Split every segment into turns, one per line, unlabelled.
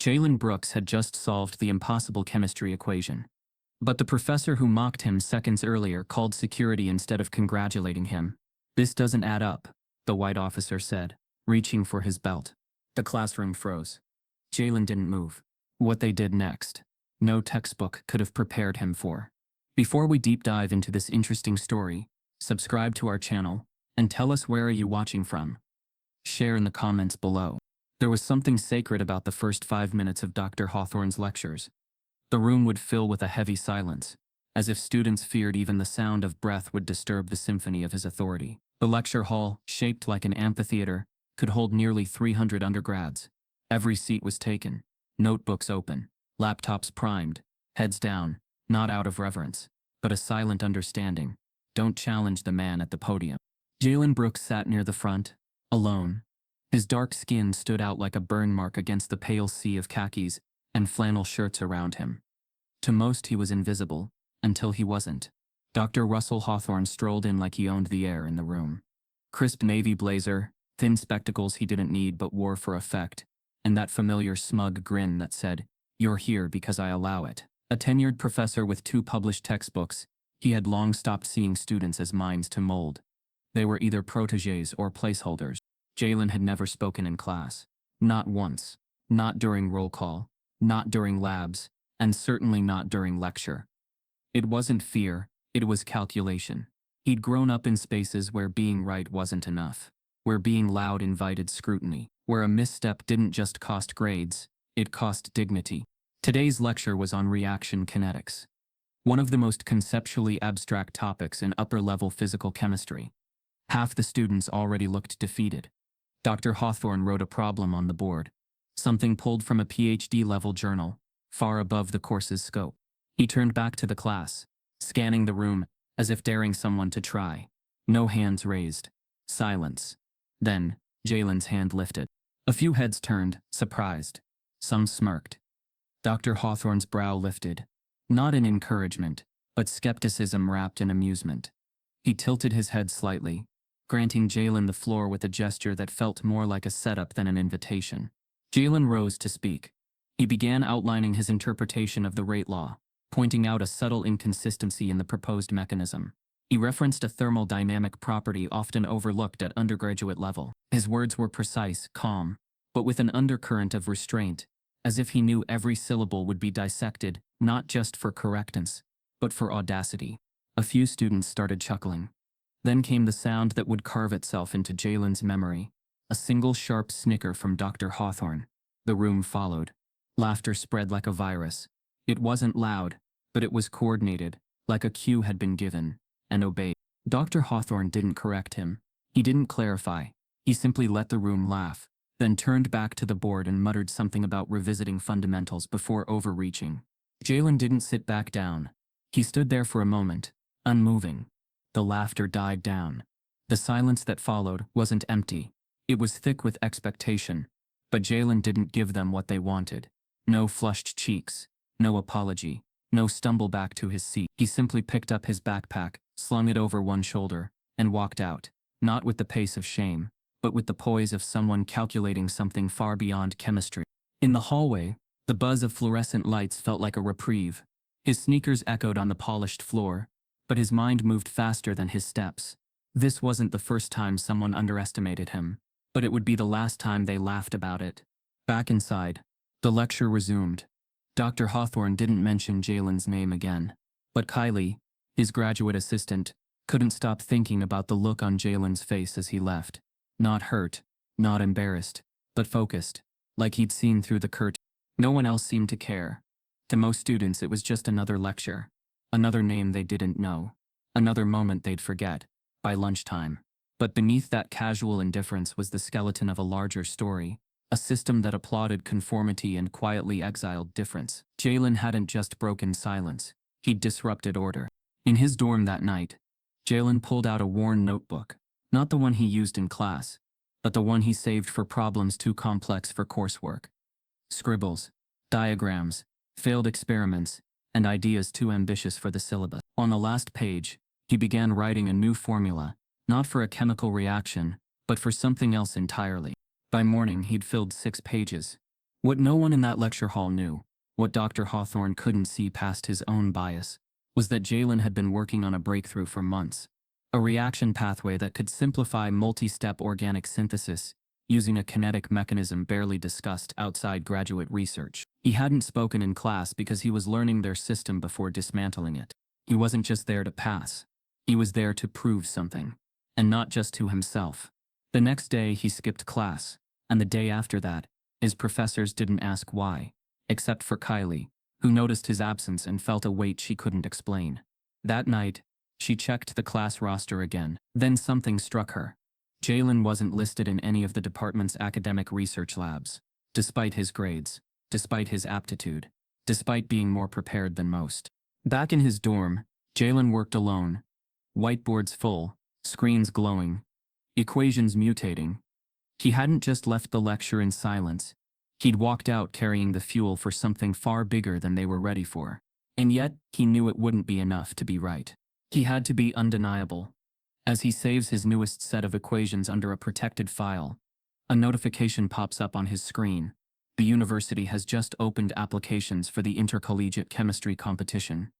Jalen Brooks had just solved the impossible chemistry equation. But the professor who mocked him seconds earlier called security instead of congratulating him. "This doesn't add up," the white officer said, reaching for his belt. The classroom froze. Jalen didn't move. What they did next, no textbook could have prepared him for. Before we deep dive into this interesting story, subscribe to our channel, and tell us where are you watching from. Share in the comments below. There was something sacred about the first 5 minutes of Dr. Hawthorne's lectures. The room would fill with a heavy silence, as if students feared even the sound of breath would disturb the symphony of his authority. The lecture hall, shaped like an amphitheater, could hold nearly 300 undergrads. Every seat was taken, notebooks open, laptops primed, heads down, not out of reverence, but a silent understanding. Don't challenge the man at the podium. Jalen Brooks sat near the front, alone. His dark skin stood out like a burn mark against the pale sea of khakis and flannel shirts around him. To most he was invisible, until he wasn't. Dr. Russell Hawthorne strolled in like he owned the air in the room. Crisp navy blazer, thin spectacles he didn't need but wore for effect, and that familiar smug grin that said, "You're here because I allow it." A tenured professor with 2 published textbooks, he had long stopped seeing students as minds to mold. They were either protégés or placeholders. Jalen had never spoken in class. Not once. Not during roll call. Not during labs. And certainly not during lecture. It wasn't fear, it was calculation. He'd grown up in spaces where being right wasn't enough. Where being loud invited scrutiny. Where a misstep didn't just cost grades, it cost dignity. Today's lecture was on reaction kinetics. One of the most conceptually abstract topics in upper-level physical chemistry. Half the students already looked defeated. Dr. Hawthorne wrote a problem on the board. Something pulled from a PhD-level journal, far above the course's scope. He turned back to the class, scanning the room, as if daring someone to try. No hands raised. Silence. Then, Jalen's hand lifted. A few heads turned, surprised. Some smirked. Dr. Hawthorne's brow lifted. Not in encouragement, but skepticism wrapped in amusement. He tilted his head slightly, granting Jalen the floor with a gesture that felt more like a setup than an invitation. Jalen rose to speak. He began outlining his interpretation of the rate law, pointing out a subtle inconsistency in the proposed mechanism. He referenced a thermodynamic property often overlooked at undergraduate level. His words were precise, calm, but with an undercurrent of restraint, as if he knew every syllable would be dissected, not just for correctness, but for audacity. A few students started chuckling. Then came the sound that would carve itself into Jalen's memory, a single sharp snicker from Dr. Hawthorne. The room followed. Laughter spread like a virus. It wasn't loud, but it was coordinated, like a cue had been given, and obeyed. Dr. Hawthorne didn't correct him. He didn't clarify. He simply let the room laugh, then turned back to the board and muttered something about revisiting fundamentals before overreaching. Jalen didn't sit back down. He stood there for a moment, unmoving. The laughter died down. The silence that followed wasn't empty. It was thick with expectation. But Jalen didn't give them what they wanted. No flushed cheeks. No apology. No stumble back to his seat. He simply picked up his backpack, slung it over one shoulder, and walked out, not with the pace of shame, but with the poise of someone calculating something far beyond chemistry. In the hallway, the buzz of fluorescent lights felt like a reprieve. His sneakers echoed on the polished floor, but his mind moved faster than his steps. This wasn't the first time someone underestimated him, but it would be the last time they laughed about it. Back inside, the lecture resumed. Dr. Hawthorne didn't mention Jalen's name again, but Kylie, his graduate assistant, couldn't stop thinking about the look on Jalen's face as he left. Not hurt, not embarrassed, but focused, like he'd seen through the curtain. No one else seemed to care. To most students it was just another lecture. Another name they didn't know. Another moment they'd forget, by lunchtime. But beneath that casual indifference was the skeleton of a larger story, a system that applauded conformity and quietly exiled difference. Jalen hadn't just broken silence, he'd disrupted order. In his dorm that night, Jalen pulled out a worn notebook, not the one he used in class, but the one he saved for problems too complex for coursework. Scribbles, diagrams, failed experiments, and ideas too ambitious for the syllabus. On the last page, he began writing a new formula, not for a chemical reaction, but for something else entirely. By morning he'd filled 6 pages. What no one in that lecture hall knew, what Dr. Hawthorne couldn't see past his own bias, was that Jalen had been working on a breakthrough for months. A reaction pathway that could simplify multi-step organic synthesis using a kinetic mechanism barely discussed outside graduate research. He hadn't spoken in class because he was learning their system before dismantling it. He wasn't just there to pass. He was there to prove something. And not just to himself. The next day he skipped class, and the day after that, his professors didn't ask why, except for Kylie, who noticed his absence and felt a weight she couldn't explain. That night, she checked the class roster again. Then something struck her. Jalen wasn't listed in any of the department's academic research labs, despite his grades, despite his aptitude, despite being more prepared than most. Back in his dorm, Jalen worked alone. Whiteboards full, screens glowing, equations mutating. He hadn't just left the lecture in silence. He'd walked out carrying the fuel for something far bigger than they were ready for. And yet, he knew it wouldn't be enough to be right. He had to be undeniable. As he saves his newest set of equations under a protected file, a notification pops up on his screen. The university has just opened applications for the intercollegiate chemistry competition.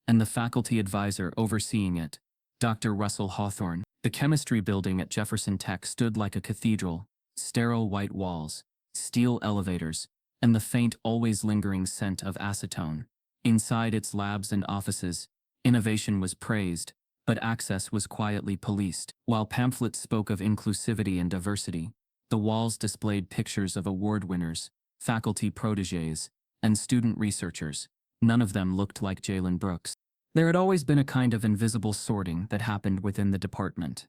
And the faculty advisor overseeing it, Dr. Russell Hawthorne. The chemistry building at Jefferson Tech stood like a cathedral, sterile white walls, steel elevators, and the faint, always lingering scent of acetone. Inside its labs and offices, innovation was praised, but access was quietly policed. While pamphlets spoke of inclusivity and diversity, the walls displayed pictures of award winners, faculty protégés, and student researchers. None of them looked like Jalen Brooks. There had always been a kind of invisible sorting that happened within the department.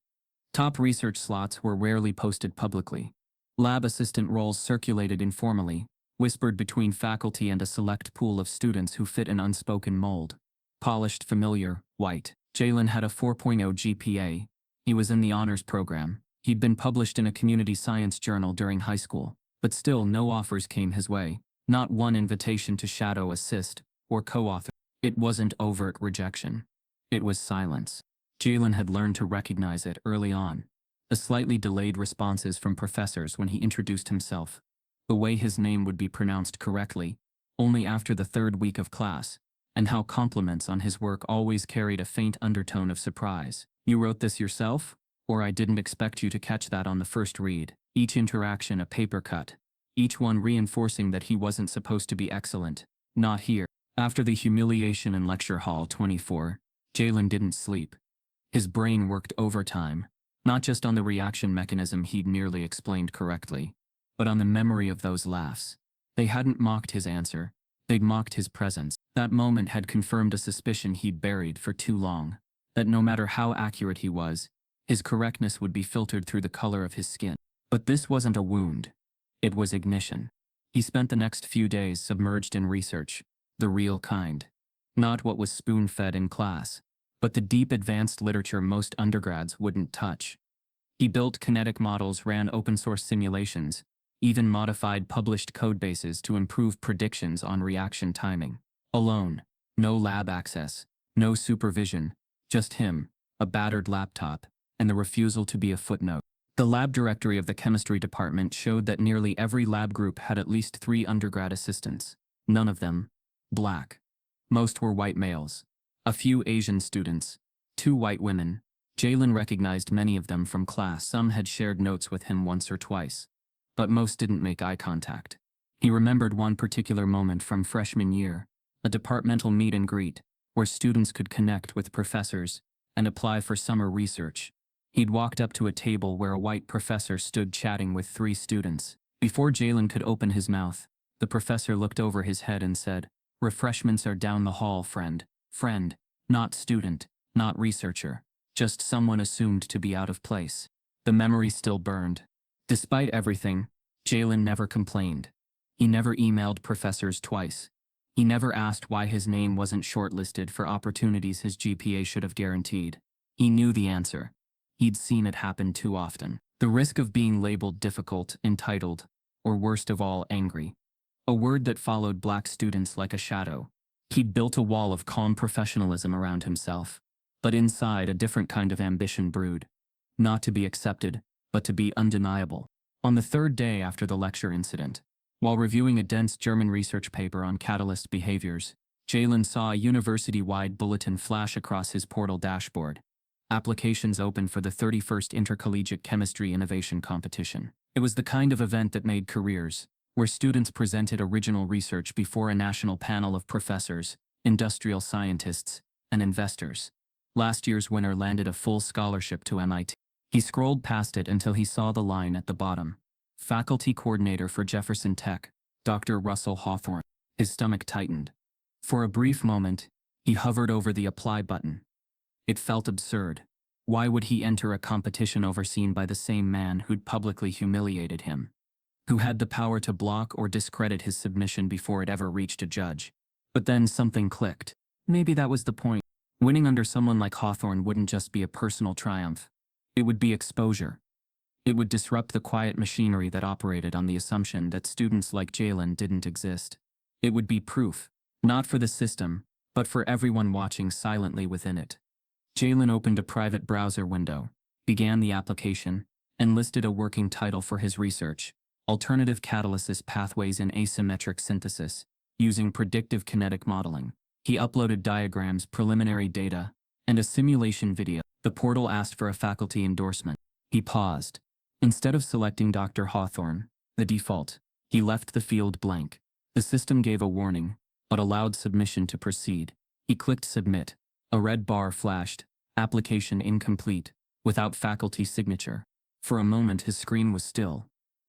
Top research slots were rarely posted publicly. Lab assistant roles circulated informally, whispered between faculty and a select pool of students who fit an unspoken mold. Polished, familiar, white. Jalen had a 4.0 GPA. He was in the honors program. He'd been published in a community science journal during high school, but still no offers came his way. Not one invitation to shadow assist or co-author. It wasn't overt rejection. It was silence. Jalen had learned to recognize it early on. The slightly delayed responses from professors when he introduced himself. The way his name would be pronounced correctly, only after the third week of class, and how compliments on his work always carried a faint undertone of surprise. "You wrote this yourself? Or I didn't expect you to catch that on the first read." Each interaction a paper cut. Each one reinforcing that he wasn't supposed to be excellent. Not here. After the humiliation in Lecture Hall 24, Jalen didn't sleep. His brain worked overtime, not just on the reaction mechanism he'd nearly explained correctly, but on the memory of those laughs. They hadn't mocked his answer. They'd mocked his presence. That moment had confirmed a suspicion he'd buried for too long, that no matter how accurate he was, his correctness would be filtered through the color of his skin. But this wasn't a wound. It was ignition. He spent the next few days submerged in research, the real kind. Not what was spoon-fed in class, but the deep advanced literature most undergrads wouldn't touch. He built kinetic models, ran open-source simulations, even modified published codebases to improve predictions on reaction timing. Alone, no lab access, no supervision, just him, a battered laptop, and the refusal to be a footnote. The lab directory of the chemistry department showed that nearly every lab group had at least 3 undergrad assistants, none of them black. Most were white males. A few Asian students, 2 white women. Jalen recognized many of them from class. Some had shared notes with him once or twice, but most didn't make eye contact. He remembered one particular moment from freshman year, a departmental meet and greet, where students could connect with professors and apply for summer research. He'd walked up to a table where a white professor stood chatting with 3 students. Before Jalen could open his mouth, the professor looked over his head and said, "Refreshments are down the hall, friend." Friend, not student, not researcher, just someone assumed to be out of place. The memory still burned. Despite everything, Jalen never complained. He never emailed professors twice. He never asked why his name wasn't shortlisted for opportunities his GPA should have guaranteed. He knew the answer. He'd seen it happen too often. The risk of being labeled difficult, entitled, or worst of all, angry. A word that followed black students like a shadow. He'd built a wall of calm professionalism around himself, but inside a different kind of ambition brewed. Not to be accepted, but to be undeniable. On the third day after the lecture incident, While reviewing a dense German research paper on catalyst behaviors, Jalen saw a university-wide bulletin flash across his portal dashboard. Applications open for the 31st Intercollegiate Chemistry Innovation Competition. It was the kind of event that made careers, where students presented original research before a national panel of professors, industrial scientists, and investors. Last year's winner landed a full scholarship to MIT. He scrolled past it until he saw the line at the bottom. Faculty Coordinator for Jefferson Tech, Dr. Russell Hawthorne. His stomach tightened. For a brief moment, he hovered over the apply button. It felt absurd. Why would he enter a competition overseen by the same man who'd publicly humiliated him? Who had the power to block or discredit his submission before it ever reached a judge? But then something clicked. Maybe that was the point. Winning under someone like Hawthorne wouldn't just be a personal triumph. It would be exposure. It would disrupt the quiet machinery that operated on the assumption that students like Jalen didn't exist. It would be proof, not for the system, but for everyone watching silently within it. Jalen opened a private browser window, began the application, and listed a working title for his research: Alternative Catalysis Pathways in Asymmetric Synthesis, using Predictive Kinetic Modeling. He uploaded diagrams, preliminary data, and a simulation video. The portal asked for a faculty endorsement. He paused. Instead of selecting Dr. Hawthorne, the default, he left the field blank. The system gave a warning, but allowed submission to proceed. He clicked Submit. A red bar flashed, application incomplete, without faculty signature. For a moment his screen was still.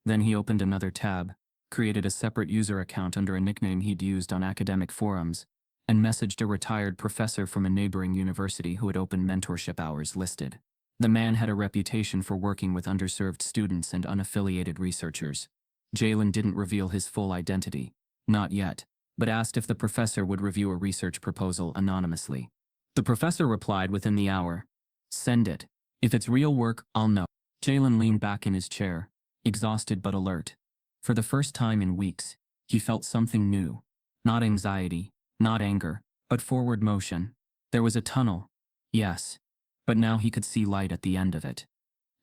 Then he opened another tab, created a separate user account under a nickname he'd used on academic forums, and messaged a retired professor from a neighboring university who had open mentorship hours listed. The man had a reputation for working with underserved students and unaffiliated researchers. Jalen didn't reveal his full identity, not yet, but asked if the professor would review a research proposal anonymously. The professor replied within the hour, "Send it. If it's real work, I'll know." Jalen leaned back in his chair, exhausted but alert. For the first time in weeks, he felt something new. Not anxiety, not anger, but forward motion. There was a tunnel, yes, but now he could see light at the end of it.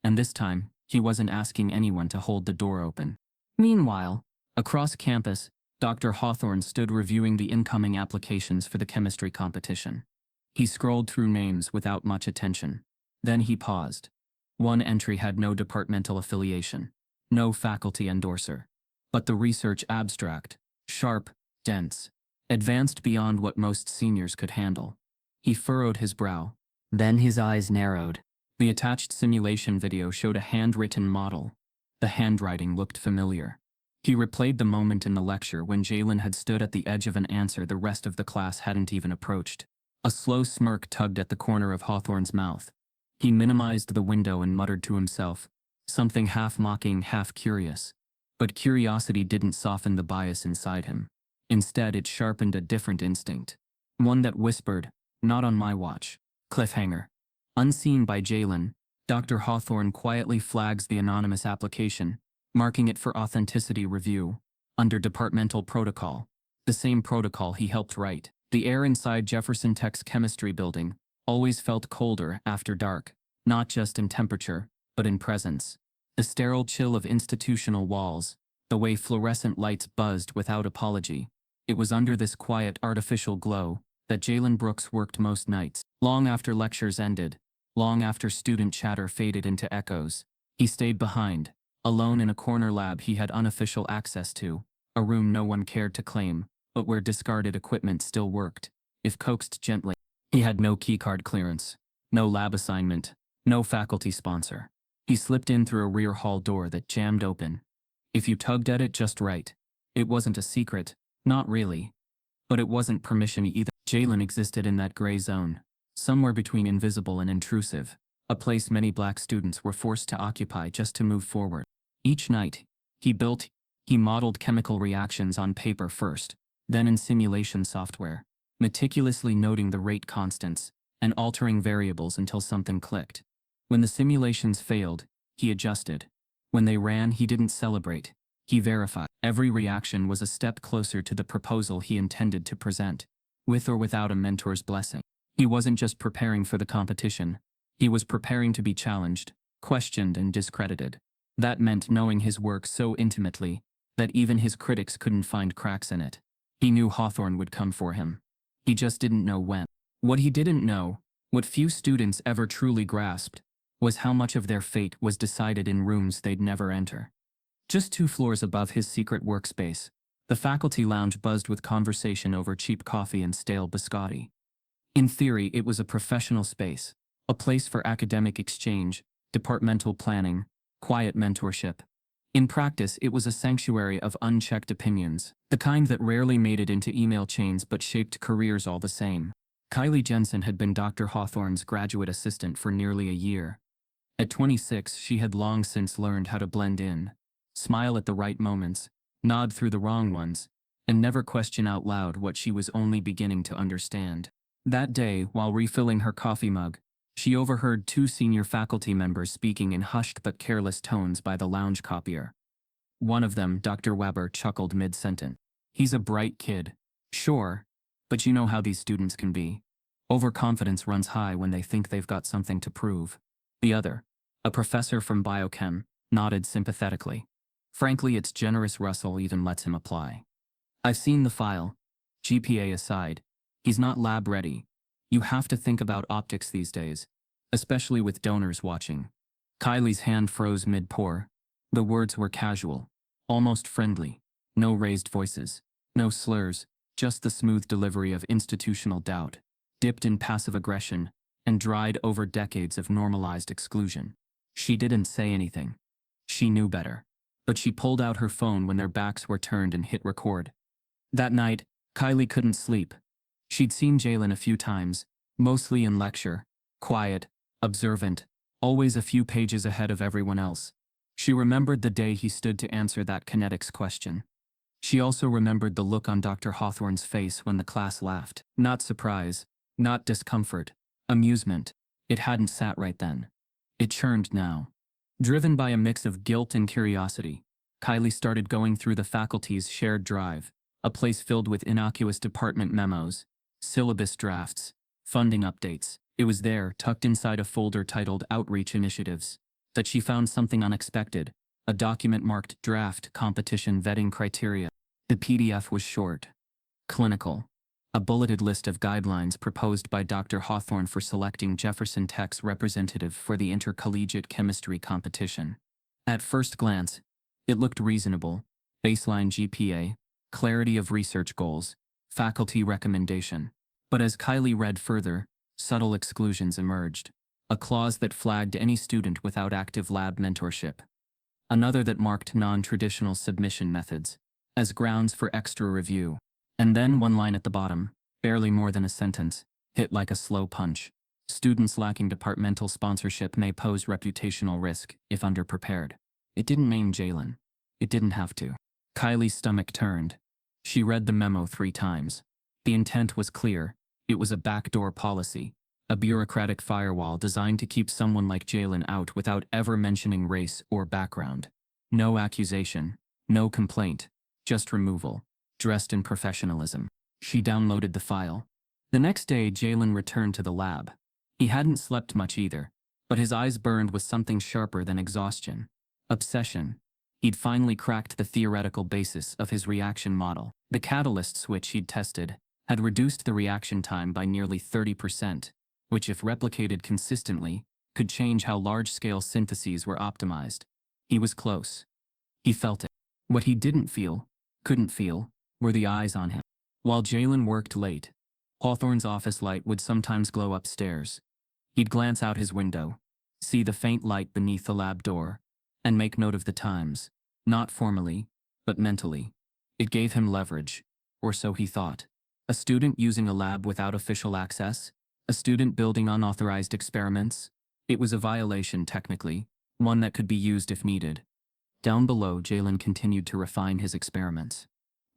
And this time, he wasn't asking anyone to hold the door open. Meanwhile, across campus, Dr. Hawthorne stood reviewing the incoming applications for the chemistry competition. He scrolled through names without much attention. Then he paused. One entry had no departmental affiliation, no faculty endorser. But the research abstract, sharp, dense, advanced beyond what most seniors could handle. He furrowed his brow. Then his eyes narrowed. The attached simulation video showed a handwritten model. The handwriting looked familiar. He replayed the moment in the lecture when Jalen had stood at the edge of an answer the rest of the class hadn't even approached. A slow smirk tugged at the corner of Hawthorne's mouth. He minimized the window and muttered to himself, something half mocking, half curious. But curiosity didn't soften the bias inside him. Instead, it sharpened a different instinct. One that whispered, "Not on my watch." Cliffhanger. Unseen by Jalen, Dr. Hawthorne quietly flags the anonymous application, marking it for authenticity review, under departmental protocol, the same protocol he helped write. The air inside Jefferson Tech's chemistry building always felt colder after dark, not just in temperature, but in presence. The sterile chill of institutional walls, the way fluorescent lights buzzed without apology. It was under this quiet, artificial glow that Jalen Brooks worked most nights. Long after lectures ended, long after student chatter faded into echoes, he stayed behind, alone in a corner lab he had unofficial access to, a room no one cared to claim, but where discarded equipment still worked, if coaxed gently. He had no keycard clearance, no lab assignment, no faculty sponsor. He slipped in through a rear hall door that jammed open. If you tugged at it just right, it wasn't a secret, not really. But it wasn't permission either. Jalen existed in that gray zone, somewhere between invisible and intrusive, a place many black students were forced to occupy just to move forward. Each night, he modeled chemical reactions on paper first, then in simulation software, meticulously noting the rate constants and altering variables until something clicked. When the simulations failed, he adjusted. When they ran, he didn't celebrate. He verified. Every reaction was a step closer to the proposal he intended to present, with or without a mentor's blessing. He wasn't just preparing for the competition. He was preparing to be challenged, questioned, and discredited. That meant knowing his work so intimately that even his critics couldn't find cracks in it. He knew Hawthorne would come for him. He just didn't know when. What he didn't know, what few students ever truly grasped, was how much of their fate was decided in rooms they'd never enter. Just 2 floors above his secret workspace, the faculty lounge buzzed with conversation over cheap coffee and stale biscotti. In theory, it was a professional space, a place for academic exchange, departmental planning, quiet mentorship. In practice, it was a sanctuary of unchecked opinions, the kind that rarely made it into email chains but shaped careers all the same. Kylie Jensen had been Dr. Hawthorne's graduate assistant for nearly a year. At 26, she had long since learned how to blend in, smile at the right moments, nod through the wrong ones, and never question out loud what she was only beginning to understand. That day, while refilling her coffee mug, she overheard 2 senior faculty members speaking in hushed but careless tones by the lounge copier. One of them, Dr. Weber, chuckled mid-sentence. "He's a bright kid. Sure, but you know how these students can be. Overconfidence runs high when they think they've got something to prove." The other, a professor from biochem, nodded sympathetically. "Frankly, it's generous Russell even lets him apply. I've seen the file. GPA aside, he's not lab ready. You have to think about optics these days, especially with donors watching." Kylie's hand froze mid-pour. The words were casual, almost friendly. No raised voices, no slurs, just the smooth delivery of institutional doubt, dipped in passive aggression, and dried over decades of normalized exclusion. She didn't say anything. She knew better. But she pulled out her phone when their backs were turned and hit record. That night, Kylie couldn't sleep. She'd seen Jalen a few times, mostly in lecture, quiet, observant, always a few pages ahead of everyone else. She remembered the day he stood to answer that kinetics question. She also remembered the look on Dr. Hawthorne's face when the class laughed. Not surprise, not discomfort, amusement. It hadn't sat right then. It churned now. Driven by a mix of guilt and curiosity, Kylie started going through the faculty's shared drive, a place filled with innocuous department memos, syllabus drafts, funding updates. It was there, tucked inside a folder titled Outreach Initiatives, that she found something unexpected, a document marked Draft Competition Vetting Criteria. The PDF was short, clinical, a bulleted list of guidelines proposed by Dr. Hawthorne for selecting Jefferson Tech's representative for the intercollegiate chemistry competition. At first glance, it looked reasonable: baseline GPA, clarity of research goals, faculty recommendation. But as Kylie read further, subtle exclusions emerged. A clause that flagged any student without active lab mentorship. Another that marked non-traditional submission methods as grounds for extra review. And then one line at the bottom, barely more than a sentence, hit like a slow punch. Students lacking departmental sponsorship may pose reputational risk if underprepared. It didn't name Jalen. It didn't have to. Kylie's stomach turned. She read the memo 3 times. The intent was clear. It was a backdoor policy, a bureaucratic firewall designed to keep someone like Jalen out without ever mentioning race or background. No accusation, no complaint, just removal, dressed in professionalism. She downloaded the file. The next day, Jalen returned to the lab. He hadn't slept much either, but his eyes burned with something sharper than exhaustion: obsession. He'd finally cracked the theoretical basis of his reaction model. The catalyst switch he'd tested had reduced the reaction time by nearly 30%, which, if replicated consistently, could change how large-scale syntheses were optimized. He was close. He felt it. What he didn't feel, couldn't feel, were the eyes on him. While Jalen worked late, Hawthorne's office light would sometimes glow upstairs. He'd glance out his window, see the faint light beneath the lab door, and make note of the times, not formally, but mentally. It gave him leverage, or so he thought. A student using a lab without official access? A student building unauthorized experiments? It was a violation technically, one that could be used if needed. Down below, Jalen continued to refine his experiments.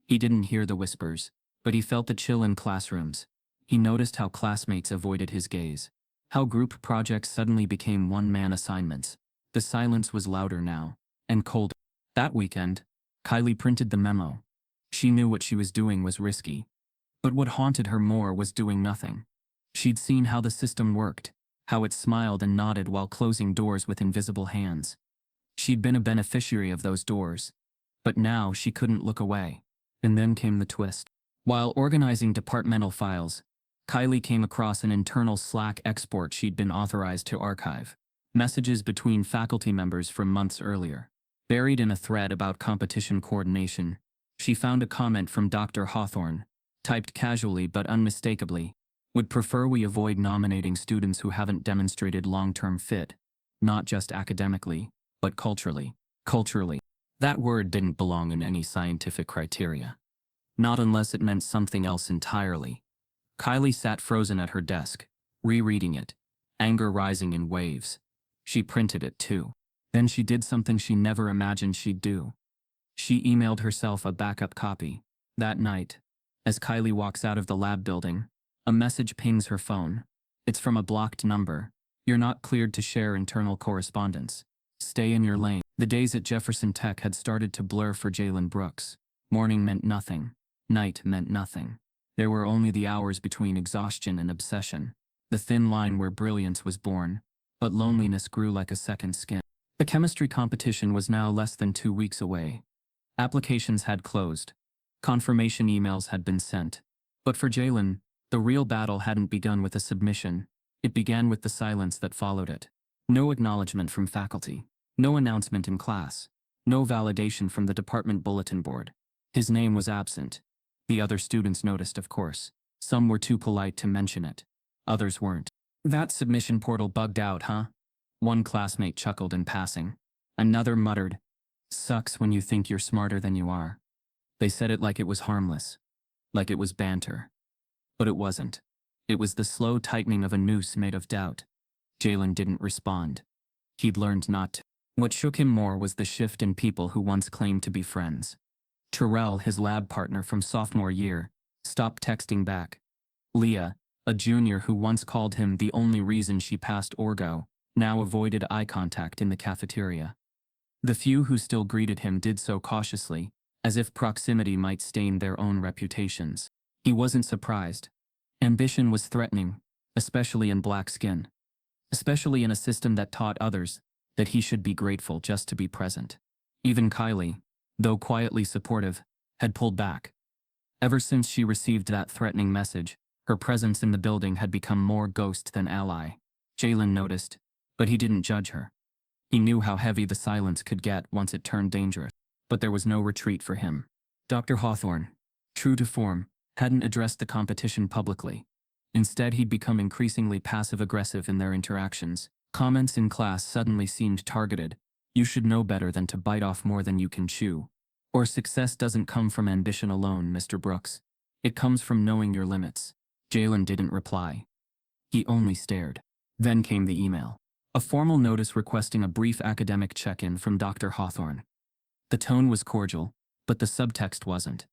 He didn't hear the whispers, but he felt the chill in classrooms. He noticed how classmates avoided his gaze, how group projects suddenly became one-man assignments. The silence was louder now, and colder. That weekend, Kylie printed the memo. She knew what she was doing was risky, but what haunted her more was doing nothing. She'd seen how the system worked, how it smiled and nodded while closing doors with invisible hands. She'd been a beneficiary of those doors, But now she couldn't look away. And then came the twist. While organizing departmental files, Kylie came across an internal Slack export she'd been authorized to archive. Messages between faculty members from months earlier. Buried in a thread about competition coordination, she found a comment from Dr. Hawthorne, typed casually but unmistakably. Would prefer we avoid nominating students who haven't demonstrated long-term fit, not just academically, but culturally. Culturally. That word didn't belong in any scientific criteria. Not unless it meant something else entirely. Kylie sat frozen at her desk, rereading it, anger rising in waves. She printed it too. Then she did something she never imagined she'd do. She emailed herself a backup copy. That night, as Kylie walks out of the lab building, a message pings her phone. It's from a blocked number. You're not cleared to share internal correspondence. Stay in your lane. The days at Jefferson Tech had started to blur for Jalen Brooks. Morning meant nothing. Night meant nothing. There were only the hours between exhaustion and obsession. The thin line where brilliance was born, but loneliness grew like a second skin. The chemistry competition was now less than 2 weeks away. Applications had closed. Confirmation emails had been sent. But for Jalen, the real battle hadn't begun with a submission. It began with the silence that followed it. No acknowledgement from faculty. No announcement in class. No validation from the department bulletin board. His name was absent. The other students noticed, of course. Some were too polite to mention it. Others weren't. That submission portal bugged out, huh? One classmate chuckled in passing. Another muttered, "Sucks when you think you're smarter than you are." They said it like it was harmless. Like it was banter. But it wasn't. It was the slow tightening of a noose made of doubt. Jalen didn't respond. He'd learned not to. What shook him more was the shift in people who once claimed to be friends. Terrell, his lab partner from sophomore year, stopped texting back. Leah, a junior who once called him the only reason she passed Orgo, now avoided eye contact in the cafeteria. The few who still greeted him did so cautiously, as if proximity might stain their own reputations. He wasn't surprised. Ambition was threatening, especially in black skin. Especially in a system that taught others that he should be grateful just to be present. Even Kylie, though quietly supportive, had pulled back. Ever since she received that threatening message, her presence in the building had become more ghost than ally. Jalen noticed, but he didn't judge her. He knew how heavy the silence could get once it turned dangerous. But there was no retreat for him. Dr. Hawthorne, true to form, hadn't addressed the competition publicly. Instead, he'd become increasingly passive-aggressive in their interactions. Comments in class suddenly seemed targeted. You should know better than to bite off more than you can chew. Or success doesn't come from ambition alone, Mr. Brooks. It comes from knowing your limits. Jalen didn't reply. He only stared. Then came the email. A formal notice requesting a brief academic check-in from Dr. Hawthorne. The tone was cordial, but the subtext wasn't.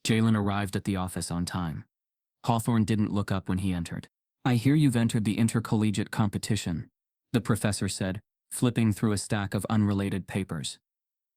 Jalen arrived at the office on time. Hawthorne didn't look up when he entered. "I hear you've entered the intercollegiate competition," the professor said, flipping through a stack of unrelated papers.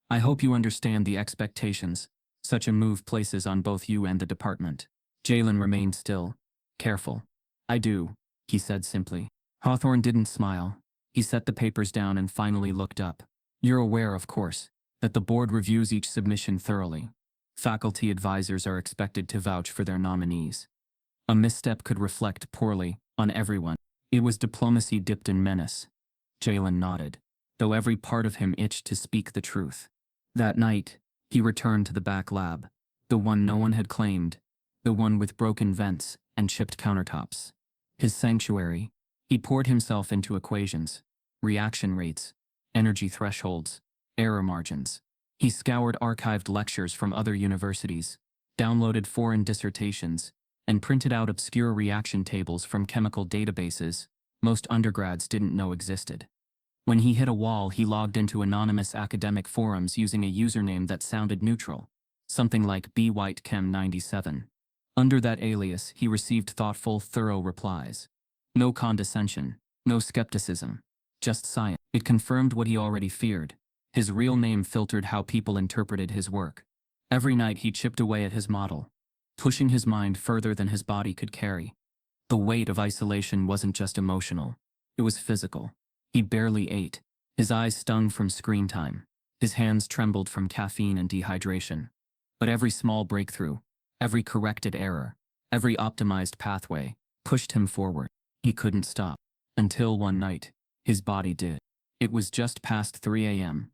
"I hope you understand the expectations such a move places on both you and the department." Jalen remained still, careful. "I do," he said simply. Hawthorne didn't smile. He set the papers down and finally looked up. "You're aware, of course, that the board reviews each submission thoroughly. Faculty advisors are expected to vouch for their nominees. A misstep could reflect poorly on everyone." It was diplomacy dipped in menace. Jalen nodded, though every part of him itched to speak the truth. That night, he returned to the back lab, the one no one had claimed, the one with broken vents and chipped countertops. His sanctuary. He poured himself into equations, reaction rates, energy thresholds, error margins. He scoured archived lectures from other universities, downloaded foreign dissertations, and printed out obscure reaction tables from chemical databases most undergrads didn't know existed. When he hit a wall, he logged into anonymous academic forums using a username that sounded neutral, something like bwhitechem97. Under that alias, he received thoughtful, thorough replies. No condescension, no skepticism, just science. It confirmed what he already feared. His real name filtered how people interpreted his work. Every night he chipped away at his model, pushing his mind further than his body could carry. The weight of isolation wasn't just emotional, it was physical. He barely ate. His eyes stung from screen time. His hands trembled from caffeine and dehydration. But every small breakthrough, every corrected error, every optimized pathway, pushed him forward. He couldn't stop. Until one night, his body did. It was just past 3 a.m.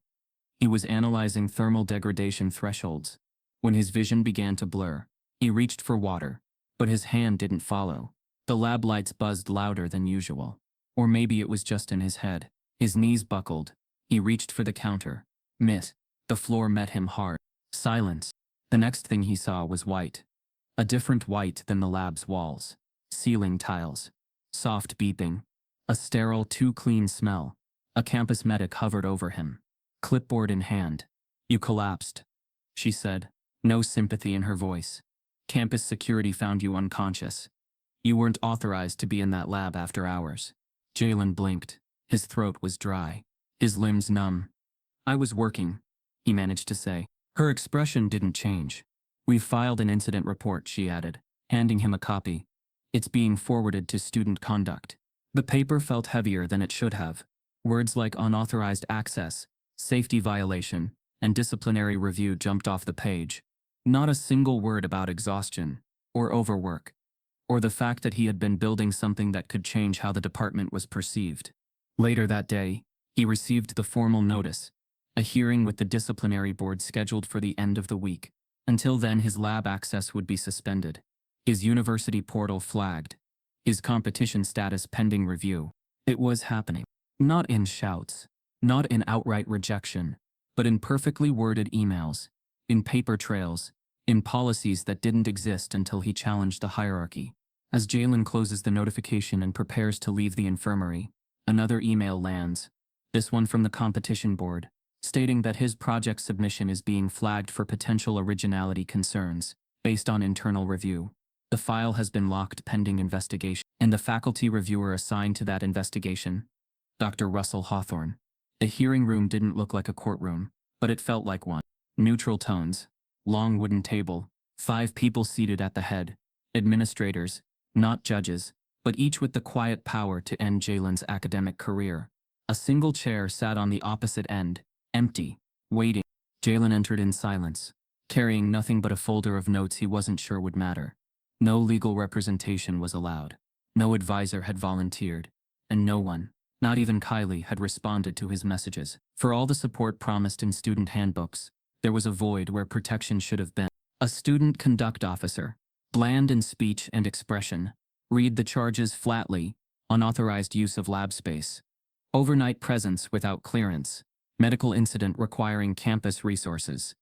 He was analyzing thermal degradation thresholds. When his vision began to blur, he reached for water, but his hand didn't follow. The lab lights buzzed louder than usual. Or maybe it was just in his head. His knees buckled. He reached for the counter. Miss. The floor met him hard. Silence. The next thing he saw was white. A different white than the lab's walls. Ceiling tiles. Soft beeping. A sterile, too clean smell. A campus medic hovered over him. Clipboard in hand. You collapsed, she said. No sympathy in her voice. Campus security found you unconscious. You weren't authorized to be in that lab after hours. Jalen blinked. His throat was dry. His limbs numb. I was working, he managed to say. Her expression didn't change. We've filed an incident report, she added, handing him a copy. It's being forwarded to student conduct. The paper felt heavier than it should have. Words like unauthorized access, safety violation, and disciplinary review jumped off the page. Not a single word about exhaustion, or overwork, or the fact that he had been building something that could change how the department was perceived. Later that day, he received the formal notice, a hearing with the disciplinary board scheduled for the end of the week. Until then, his lab access would be suspended. His university portal flagged. His competition status pending review. It was happening. Not in shouts, not in outright rejection, but in perfectly worded emails, in paper trails, in policies that didn't exist until he challenged the hierarchy. As Jalen closes the notification and prepares to leave the infirmary, another email lands, this one from the competition board, stating that his project submission is being flagged for potential originality concerns, based on internal review. The file has been locked pending investigation, and the faculty reviewer assigned to that investigation, Dr. Russell Hawthorne. The hearing room didn't look like a courtroom, but it felt like one. Neutral tones, long wooden table, 5 people seated at the head, administrators, not judges, but each with the quiet power to end Jalen's academic career. A single chair sat on the opposite end, empty, waiting. Jalen entered in silence, carrying nothing but a folder of notes he wasn't sure would matter. No legal representation was allowed. No advisor had volunteered, and no one, not even Kylie, had responded to his messages. For all the support promised in student handbooks, there was a void where protection should have been. A student conduct officer, bland in speech and expression, read the charges flatly, unauthorized use of lab space, overnight presence without clearance, medical incident requiring campus resources,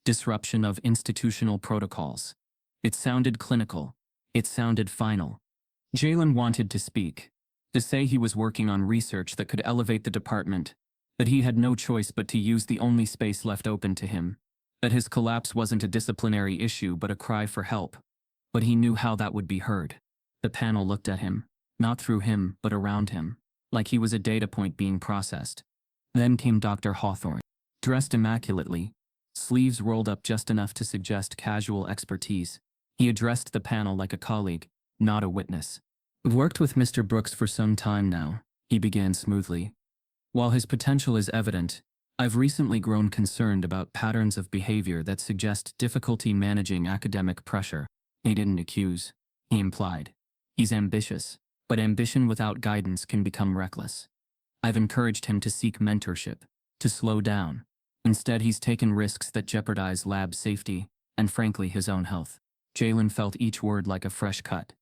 disruption of institutional protocols. It sounded clinical. It sounded final. Jalen wanted to speak, to say he was working on research that could elevate the department, that he had no choice but to use the only space left open to him, that his collapse wasn't a disciplinary issue but a cry for help. But he knew how that would be heard. The panel looked at him, not through him but around him, like he was a data point being processed. Then came Dr. Hawthorne, dressed immaculately, sleeves rolled up just enough to suggest casual expertise. He addressed the panel like a colleague, not a witness. I've worked with Mr. Brooks for some time now, he began smoothly. While his potential is evident, I've recently grown concerned about patterns of behavior that suggest difficulty managing academic pressure. He didn't accuse, he implied. He's ambitious, but ambition without guidance can become reckless. I've encouraged him to seek mentorship, to slow down. Instead, he's taken risks that jeopardize lab safety, and frankly his own health. Jalen felt each word like a fresh cut.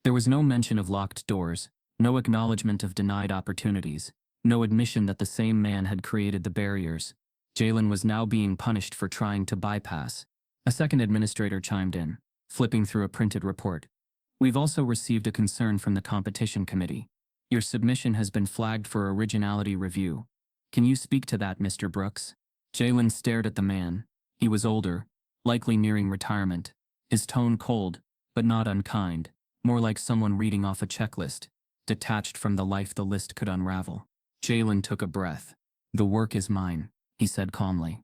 There was no mention of locked doors, no acknowledgement of denied opportunities, no admission that the same man had created the barriers. Jalen was now being punished for trying to bypass. A second administrator chimed in, flipping through a printed report. We've also received a concern from the competition committee. Your submission has been flagged for originality review. Can you speak to that, Mr. Brooks? Jalen stared at the man. He was older, likely nearing retirement. His tone cold, but not unkind, more like someone reading off a checklist, detached from the life the list could unravel. Jalen took a breath. The work is mine, he said calmly.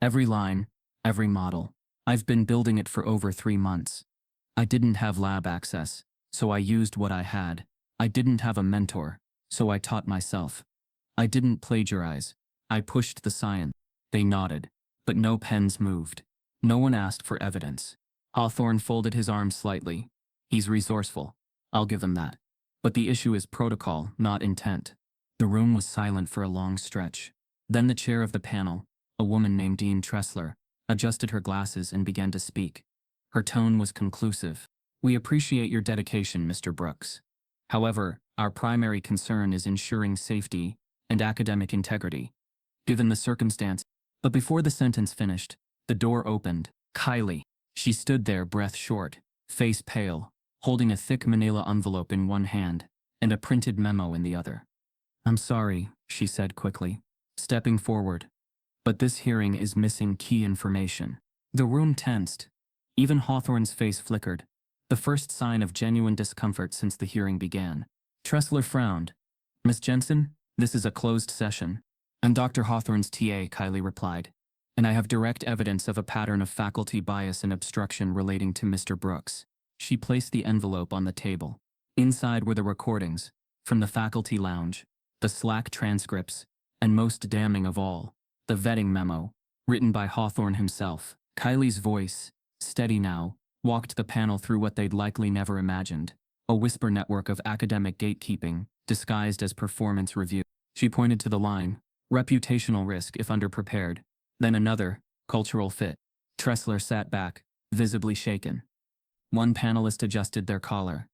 Every line, every model. I've been building it for over 3 months. I didn't have lab access, so I used what I had. I didn't have a mentor, so I taught myself. I didn't plagiarize. I pushed the science. They nodded, but no pens moved. No one asked for evidence. Hawthorne folded his arms slightly. He's resourceful. I'll give him that. But the issue is protocol, not intent. The room was silent for a long stretch. Then the chair of the panel, a woman named Dean Tressler, adjusted her glasses and began to speak. Her tone was conclusive. We appreciate your dedication, Mr. Brooks. However, our primary concern is ensuring safety and academic integrity, given the circumstance. But before the sentence finished, the door opened. Kylie. She stood there, breath short, face pale, holding a thick manila envelope in one hand and a printed memo in the other. I'm sorry, she said quickly, stepping forward. But this hearing is missing key information. The room tensed. Even Hawthorne's face flickered, the first sign of genuine discomfort since the hearing began. Tressler frowned. Miss Jensen, this is a closed session. I'm Dr. Hawthorne's TA, Kylie replied, and I have direct evidence of a pattern of faculty bias and obstruction relating to Mr. Brooks. She placed the envelope on the table. Inside were the recordings, from the faculty lounge, the Slack transcripts, and most damning of all, the vetting memo, written by Hawthorne himself. Kylie's voice, steady now, walked the panel through what they'd likely never imagined, a whisper network of academic gatekeeping, disguised as performance review. She pointed to the line, reputational risk if underprepared, then another, cultural fit. Tressler sat back, visibly shaken. One panelist adjusted their collar.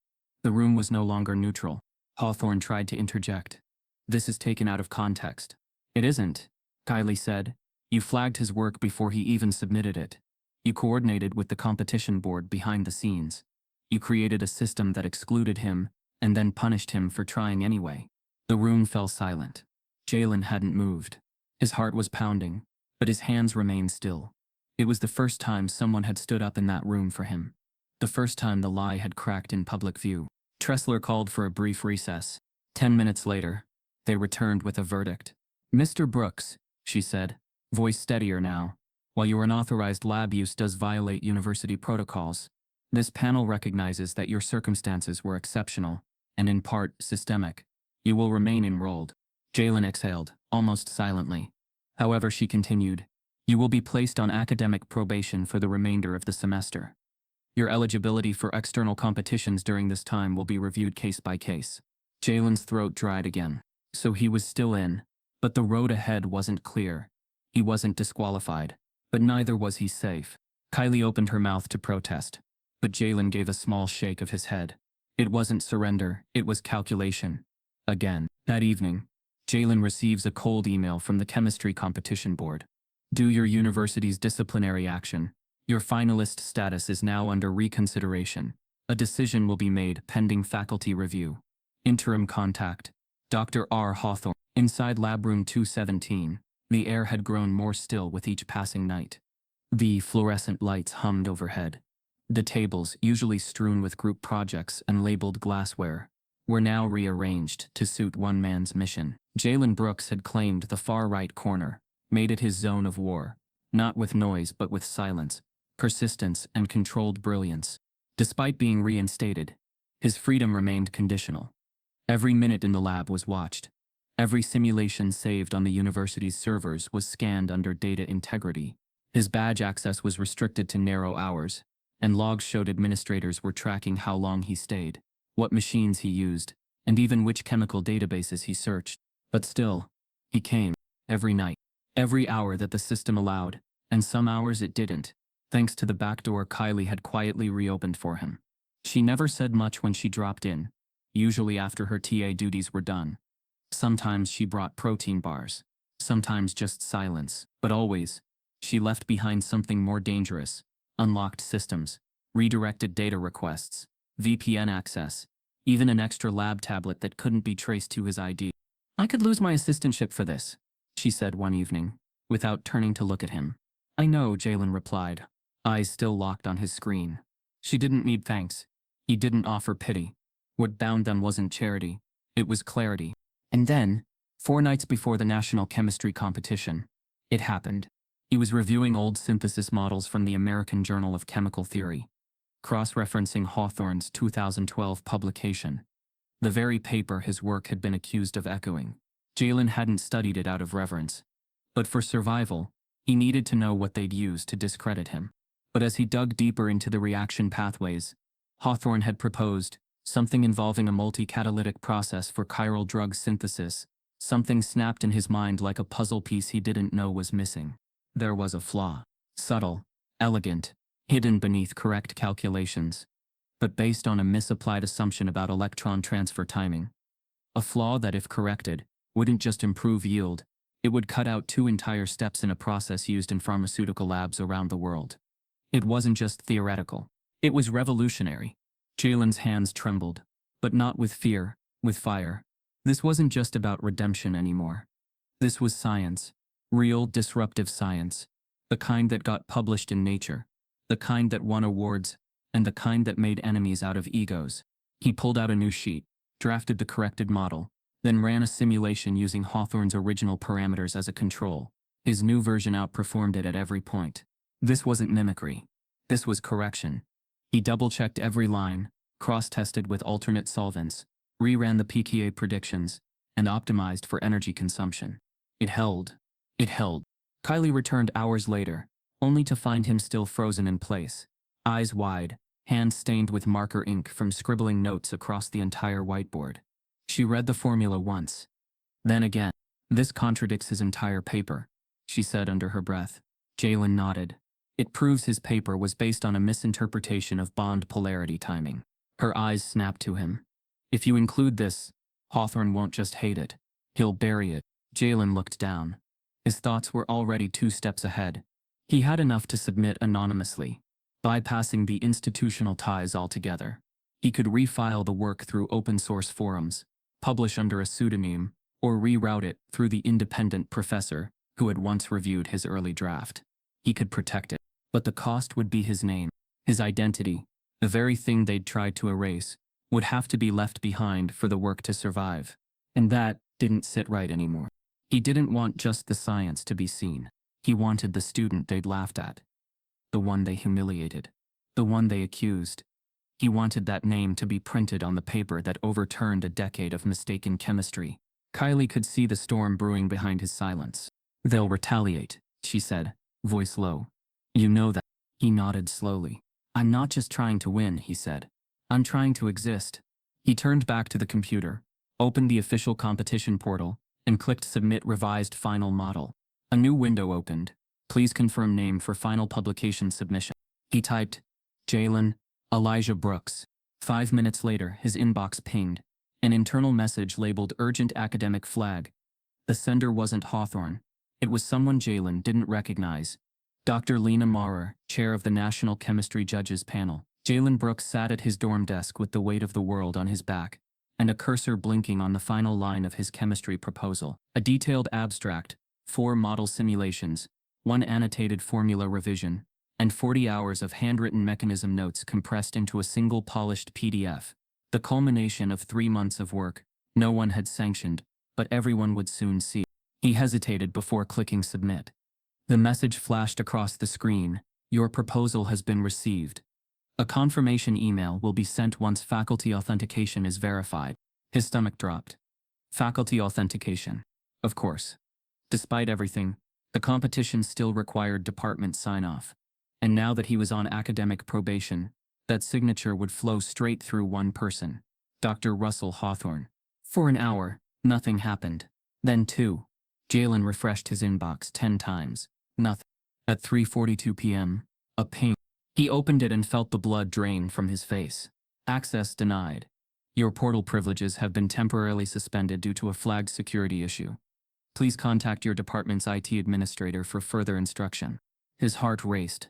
The room was no longer neutral. Hawthorne tried to interject. This is taken out of context. It isn't, Kylie said. You flagged his work before he even submitted it. You coordinated with the competition board behind the scenes. You created a system that excluded him and then punished him for trying anyway. The room fell silent. Jalen hadn't moved. His heart was pounding, but his hands remained still. It was the first time someone had stood up in that room for him. The first time the lie had cracked in public view. Tressler called for a brief recess. 10 minutes later, they returned with a verdict. Mr. Brooks, she said, voice steadier now, while your unauthorized lab use does violate university protocols, this panel recognizes that your circumstances were exceptional and in part systemic. You will remain enrolled. Jalen exhaled, almost silently. However, she continued, you will be placed on academic probation for the remainder of the semester. Your eligibility for external competitions during this time will be reviewed case by case. Jalen's throat dried again. So he was still in, but the road ahead wasn't clear. He wasn't disqualified, but neither was he safe. Kylie opened her mouth to protest, but Jalen gave a small shake of his head. It wasn't surrender, it was calculation. Again, that evening, Jalen receives a cold email from the chemistry competition board. Due your university's disciplinary action, your finalist status is now under reconsideration. A decision will be made pending faculty review. Interim contact, Dr. R. Hawthorne. Inside lab room 217, the air had grown more still with each passing night. The fluorescent lights hummed overhead. The tables, usually strewn with group projects and labeled glassware, were now rearranged to suit one man's mission. Jalen Brooks had claimed the far right corner, made it his zone of war, not with noise but with silence, persistence, and controlled brilliance. Despite being reinstated, his freedom remained conditional. Every minute in the lab was watched. Every simulation saved on the university's servers was scanned under data integrity. His badge access was restricted to narrow hours, and logs showed administrators were tracking how long he stayed, what machines he used, and even which chemical databases he searched. But still, he came, every night, every hour that the system allowed, and some hours it didn't, thanks to the back door Kylie had quietly reopened for him. She never said much when she dropped in, usually after her TA duties were done. Sometimes she brought protein bars, sometimes just silence, but always, she left behind something more dangerous: unlocked systems, redirected data requests, VPN access, even an extra lab tablet that couldn't be traced to his ID. I could lose my assistantship for this, she said one evening, without turning to look at him. I know, Jalen replied, eyes still locked on his screen. She didn't need thanks. He didn't offer pity. What bound them wasn't charity, it was clarity. And then, 4 nights before the national chemistry competition, it happened. He was reviewing old synthesis models from the American Journal of Chemical Theory, cross-referencing Hawthorne's 2012 publication, the very paper his work had been accused of echoing. Jalen hadn't studied it out of reverence, but for survival, He needed to know what they'd use to discredit him. But as he dug deeper into the reaction pathways, Hawthorne had proposed something involving a multi-catalytic process for chiral drug synthesis. Something snapped in his mind like a puzzle piece he didn't know was missing. There was a flaw. Subtle, elegant, hidden beneath correct calculations, but based on a misapplied assumption about electron transfer timing. A flaw that, if corrected, wouldn't just improve yield, it would cut out 2 entire steps in a process used in pharmaceutical labs around the world. It wasn't just theoretical. It was revolutionary. Jalen's hands trembled, but not with fear, with fire. This wasn't just about redemption anymore. This was science. Real, disruptive science. The kind that got published in Nature. The kind that won awards, and the kind that made enemies out of egos. He pulled out a new sheet, drafted the corrected model, then ran a simulation using Hawthorne's original parameters as a control. His new version outperformed it at every point. This wasn't mimicry. This was correction. He double-checked every line, cross-tested with alternate solvents, reran the pKa predictions, and optimized for energy consumption. It held. It held. Kylie returned hours later, only to find him still frozen in place, eyes wide, hands stained with marker ink from scribbling notes across the entire whiteboard. She read the formula once. Then again. This contradicts his entire paper, she said under her breath. Jalen nodded. It proves his paper was based on a misinterpretation of bond polarity timing. Her eyes snapped to him. If you include this, Hawthorne won't just hate it. He'll bury it. Jalen looked down. His thoughts were already 2 steps ahead. He had enough to submit anonymously, bypassing the institutional ties altogether. He could refile the work through open-source forums, publish under a pseudonym, or reroute it through the independent professor who had once reviewed his early draft. He could protect it, but the cost would be his name, his identity. The very thing they'd tried to erase would have to be left behind for the work to survive. And that didn't sit right anymore. He didn't want just the science to be seen. He wanted the student they'd laughed at, the one they humiliated, the one they accused. He wanted that name to be printed on the paper that overturned a decade of mistaken chemistry. Kylie could see the storm brewing behind his silence. They'll retaliate, she said, voice low. You know that. He nodded slowly. I'm not just trying to win, he said. I'm trying to exist. He turned back to the computer, opened the official competition portal, and clicked Submit Revised Final Model. A new window opened. Please confirm name for final publication submission. He typed, Jalen, Elijah Brooks. 5 minutes later, his inbox pinged. An internal message labeled Urgent Academic Flag. The sender wasn't Hawthorne. It was someone Jalen didn't recognize. Dr. Lena Maurer, chair of the National Chemistry Judges Panel. Jalen Brooks sat at his dorm desk with the weight of the world on his back, and a cursor blinking on the final line of his chemistry proposal. A detailed abstract, 4 model simulations, 1 annotated formula revision, and 40 hours of handwritten mechanism notes compressed into a single polished PDF. The culmination of 3 months of work no one had sanctioned, but everyone would soon see. He hesitated before clicking submit. The message flashed across the screen. Your proposal has been received. A confirmation email will be sent once faculty authentication is verified. His stomach dropped. Faculty authentication. Of course. Despite everything, the competition still required department sign-off. And now that he was on academic probation, that signature would flow straight through one person, Dr. Russell Hawthorne. For an hour, nothing happened. Then 2. Jalen refreshed his inbox 10 times. Nothing. At 3:42 p.m., a ping. He opened it and felt the blood drain from his face. Access denied. Your portal privileges have been temporarily suspended due to a flagged security issue. Please contact your department's IT administrator for further instruction. His heart raced.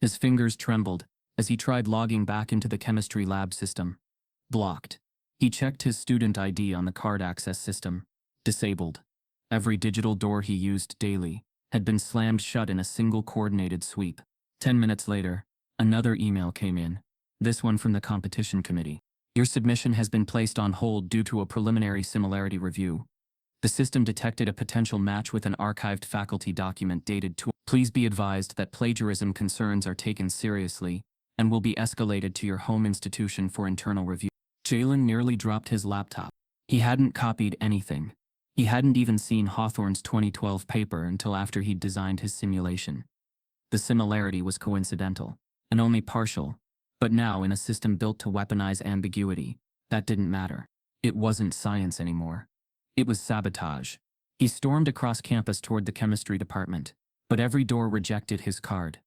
His fingers trembled as he tried logging back into the chemistry lab system. Blocked. He checked his student ID on the card access system. Disabled. Every digital door he used daily had been slammed shut in a single coordinated sweep. 10 minutes later, another email came in, this one from the competition committee. Your submission has been placed on hold due to a preliminary similarity review. The system detected a potential match with an archived faculty document dated to. Please be advised that plagiarism concerns are taken seriously and will be escalated to your home institution for internal review. Jalen nearly dropped his laptop. He hadn't copied anything. He hadn't even seen Hawthorne's 2012 paper until after he'd designed his simulation. The similarity was coincidental, and only partial, but now in a system built to weaponize ambiguity, that didn't matter. It wasn't science anymore. It was sabotage. He stormed across campus toward the chemistry department, but every door rejected his card.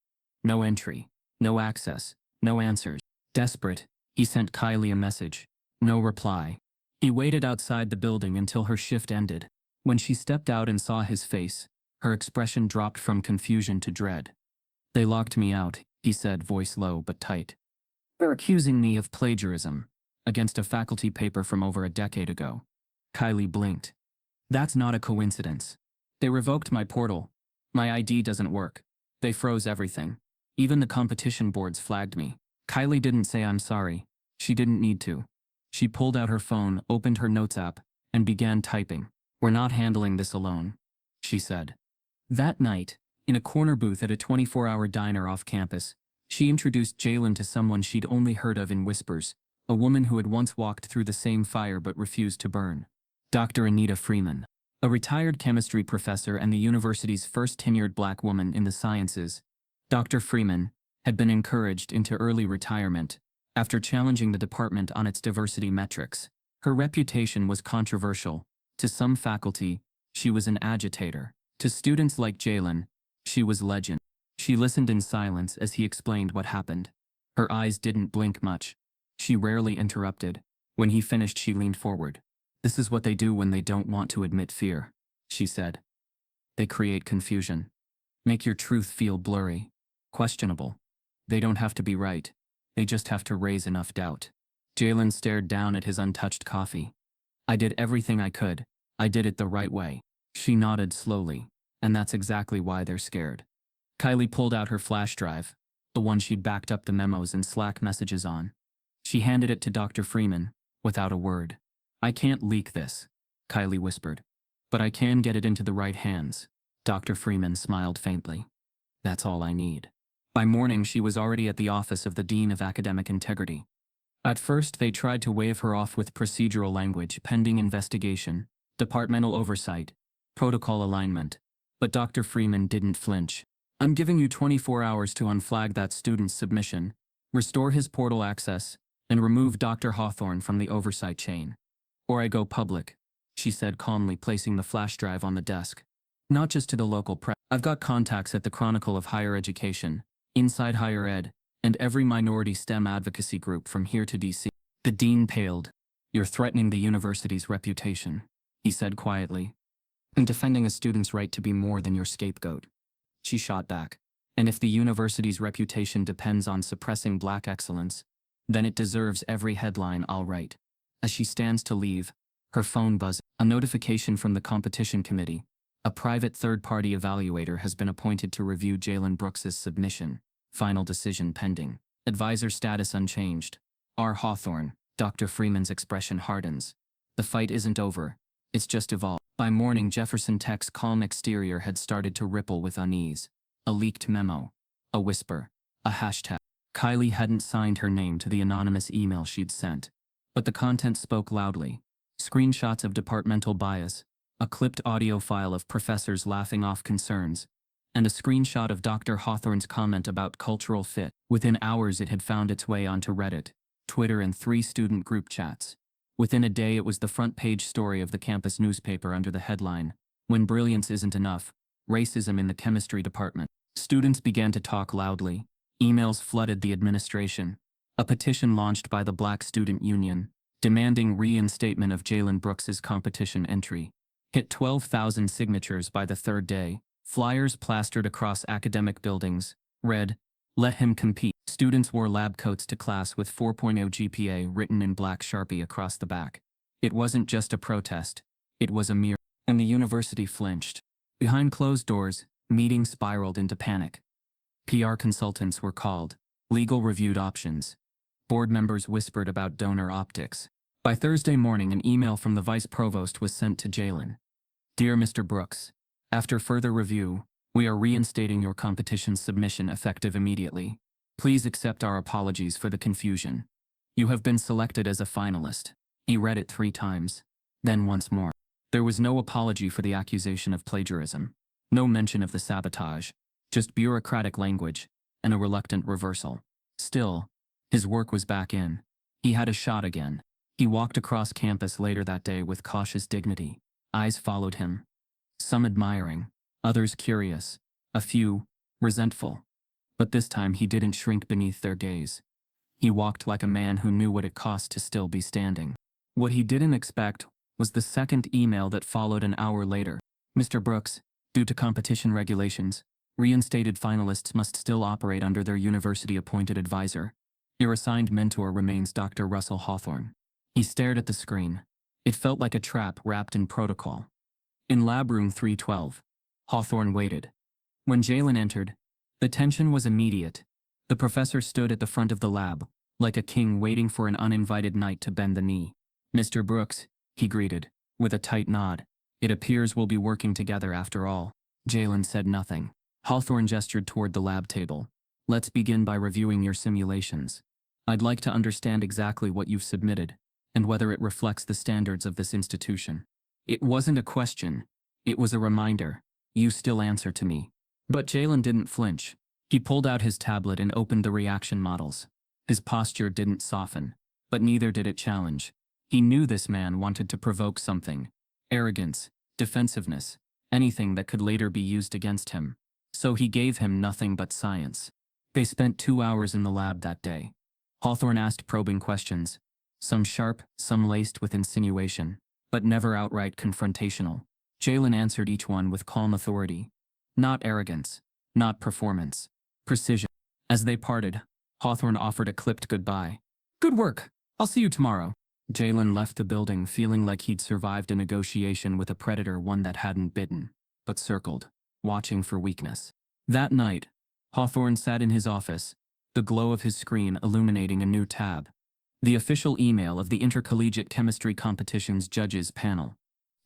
No entry, no access, no answers. Desperate, he sent Kylie a message. No reply. He waited outside the building until her shift ended. When she stepped out and saw his face, her expression dropped from confusion to dread. "They locked me out," he said, voice low but tight. "They're accusing me of plagiarism against a faculty paper from over a decade ago." Kylie blinked. "That's not a coincidence. They revoked my portal. My ID doesn't work. They froze everything. Even the competition boards flagged me." Kylie didn't say I'm sorry. She didn't need to. She pulled out her phone, opened her notes app, and began typing. "We're not handling this alone," she said. That night, in a corner booth at a 24-hour diner off campus, she introduced Jalen to someone she'd only heard of in whispers, a woman who had once walked through the same fire but refused to burn. Dr. Anita Freeman, a retired chemistry professor and the university's first tenured black woman in the sciences. Dr. Freeman had been encouraged into early retirement after challenging the department on its diversity metrics. Her reputation was controversial. To some faculty, she was an agitator. To students like Jalen, she was legend. She listened in silence as he explained what happened. Her eyes didn't blink much. She rarely interrupted. When he finished, she leaned forward. "This is what they do when they don't want to admit fear," she said. "They create confusion. Make your truth feel blurry, questionable. They don't have to be right. They just have to raise enough doubt." Jalen stared down at his untouched coffee. "I did everything I could. I did it the right way." She nodded slowly. "And that's exactly why they're scared." Kylie pulled out her flash drive, the one she'd backed up the memos and Slack messages on. She handed it to Dr. Freeman, without a word. "I can't leak this," Kylie whispered. "But I can get it into the right hands." Dr. Freeman smiled faintly. "That's all I need." By morning, she was already at the office of the Dean of Academic Integrity. At first, they tried to wave her off with procedural language, pending investigation, departmental oversight, protocol alignment. But Dr. Freeman didn't flinch. "I'm giving you 24 hours to unflag that student's submission, restore his portal access, and remove Dr. Hawthorne from the oversight chain. Or I go public," she said calmly, placing the flash drive on the desk. "Not just to the local press. I've got contacts at the Chronicle of Higher Education, Inside Higher Ed, and every minority STEM advocacy group from here to DC." The dean paled. "You're threatening the university's reputation," he said quietly, "and defending a student's right to be more than your scapegoat." She shot back. "And if the university's reputation depends on suppressing black excellence, then it deserves every headline I'll write." As she stands to leave, her phone buzzed. A notification from the competition committee. A private third-party evaluator has been appointed to review Jalen Brooks's submission. Final decision pending. Advisor status unchanged. R. Hawthorne. Dr. Freeman's expression hardens. The fight isn't over. It's just evolved. By morning, Jefferson Tech's calm exterior had started to ripple with unease. A leaked memo. A whisper. A hashtag. Kylie hadn't signed her name to the anonymous email she'd sent. But the content spoke loudly. Screenshots of departmental bias, a clipped audio file of professors laughing off concerns, and a screenshot of Dr. Hawthorne's comment about cultural fit. Within hours, it had found its way onto Reddit, Twitter, and 3 student group chats. Within a day, it was the front-page story of the campus newspaper under the headline, "When Brilliance Isn't Enough, Racism in the Chemistry Department." Students began to talk loudly. Emails flooded the administration. A petition launched by the Black Student Union, demanding reinstatement of Jalen Brooks's competition entry, hit 12,000 signatures by the 3rd day. Flyers plastered across academic buildings read, "Let him compete." Students wore lab coats to class with 4.0 GPA written in black Sharpie across the back. It wasn't just a protest, it was a mirror. And the university flinched. Behind closed doors, meetings spiraled into panic. PR consultants were called. Legal reviewed options. Board members whispered about donor optics. By Thursday morning, an email from the vice provost was sent to Jalen. "Dear Mr. Brooks, after further review, we are reinstating your competition submission effective immediately. Please accept our apologies for the confusion. You have been selected as a finalist." He read it 3 times. Then once more. There was no apology for the accusation of plagiarism, no mention of the sabotage, just bureaucratic language and a reluctant reversal. Still, his work was back in. He had a shot again. He walked across campus later that day with cautious dignity. Eyes followed him, some admiring, others curious, a few resentful. But this time he didn't shrink beneath their gaze. He walked like a man who knew what it cost to still be standing. What he didn't expect was the second email that followed an hour later. Mr. Brooks, due to competition regulations, reinstated finalists must still operate under their university-appointed advisor. Your assigned mentor remains Dr. Russell Hawthorne. He stared at the screen. It felt like a trap wrapped in protocol. In lab room 312, Hawthorne waited. When Jalen entered, the tension was immediate. The professor stood at the front of the lab, like a king waiting for an uninvited knight to bend the knee. Mr. Brooks, he greeted, with a tight nod. It appears we'll be working together after all. Jalen said nothing. Hawthorne gestured toward the lab table. Let's begin by reviewing your simulations. I'd like to understand exactly what you've submitted, and whether it reflects the standards of this institution. It wasn't a question. It was a reminder. You still answer to me. But Jalen didn't flinch. He pulled out his tablet and opened the reaction models. His posture didn't soften, but neither did it challenge. He knew this man wanted to provoke something. Arrogance, defensiveness, anything that could later be used against him. So he gave him nothing but science. They spent 2 hours in the lab that day. Hawthorne asked probing questions, some sharp, some laced with insinuation, but never outright confrontational. Jalen answered each one with calm authority. Not arrogance, not performance, precision. As they parted, Hawthorne offered a clipped goodbye. Good work. I'll see you tomorrow. Jalen left the building feeling like he'd survived a negotiation with a predator, one that hadn't bitten, but circled, watching for weakness. That night, Hawthorne sat in his office, the glow of his screen illuminating a new tab. The official email of the Intercollegiate Chemistry Competition's judges panel.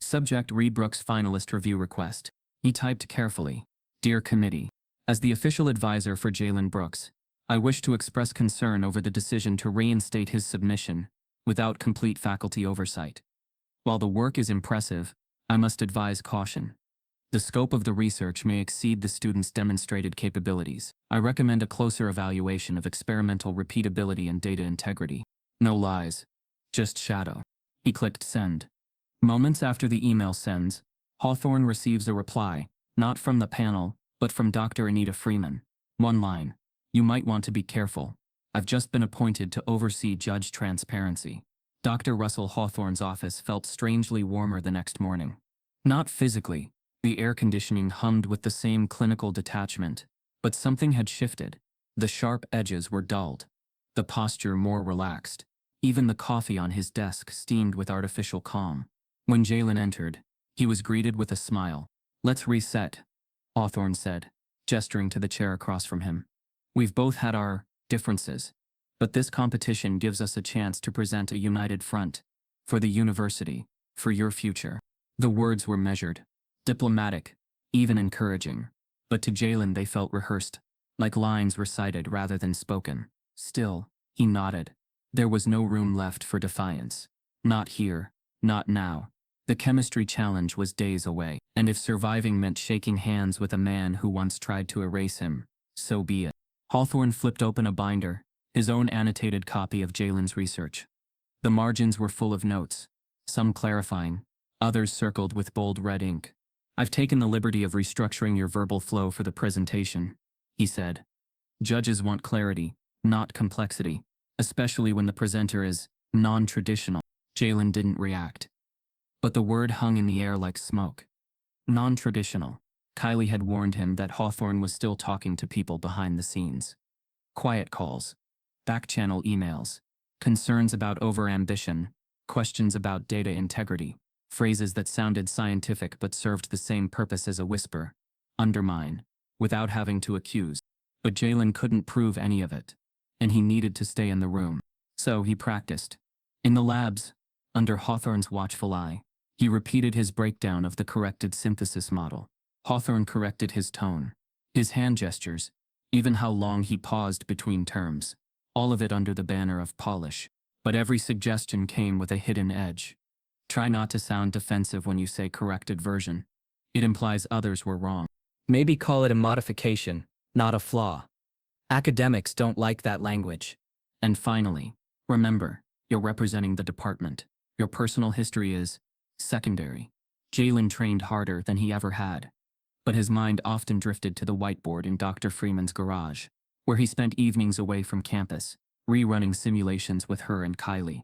Subject: Reed Brooks finalist review request. He typed carefully. Dear Committee, as the official advisor for Jalen Brooks, I wish to express concern over the decision to reinstate his submission without complete faculty oversight. While the work is impressive, I must advise caution. The scope of the research may exceed the student's demonstrated capabilities. I recommend a closer evaluation of experimental repeatability and data integrity. No lies, just shadow. He clicked send. Moments after the email sends, Hawthorne receives a reply, not from the panel, but from Dr. Anita Freeman. One line. You might want to be careful. I've just been appointed to oversee judge transparency. Dr. Russell Hawthorne's office felt strangely warmer the next morning. Not physically. The air conditioning hummed with the same clinical detachment, but something had shifted. The sharp edges were dulled, the posture more relaxed. Even the coffee on his desk steamed with artificial calm. When Jalen entered, he was greeted with a smile. Let's reset, Hawthorne said, gesturing to the chair across from him. We've both had our differences, but this competition gives us a chance to present a united front. For the university, for your future. The words were measured, diplomatic, even encouraging. But to Jalen they felt rehearsed, like lines recited rather than spoken. Still, he nodded. There was no room left for defiance. Not here, not now. The chemistry challenge was days away, and if surviving meant shaking hands with a man who once tried to erase him, so be it. Hawthorne flipped open a binder, his own annotated copy of Jalen's research. The margins were full of notes, some clarifying, others circled with bold red ink. I've taken the liberty of restructuring your verbal flow for the presentation, he said. Judges want clarity, not complexity, especially when the presenter is non-traditional. Jalen didn't react. But the word hung in the air like smoke. Non-traditional. Kylie had warned him that Hawthorne was still talking to people behind the scenes. Quiet calls, back-channel emails, concerns about overambition, questions about data integrity, phrases that sounded scientific but served the same purpose as a whisper. Undermine, without having to accuse. But Jalen couldn't prove any of it, and he needed to stay in the room. So he practiced. In the labs, under Hawthorne's watchful eye, he repeated his breakdown of the corrected synthesis model. Hawthorne corrected his tone, his hand gestures, even how long he paused between terms, all of it under the banner of polish. But every suggestion came with a hidden edge. Try not to sound defensive when you say corrected version. It implies others were wrong. Maybe call it a modification, not a flaw. Academics don't like that language. And finally, remember, you're representing the department. Your personal history is secondary. Jalen trained harder than he ever had. But his mind often drifted to the whiteboard in Dr. Freeman's garage, where he spent evenings away from campus, rerunning simulations with her and Kylie.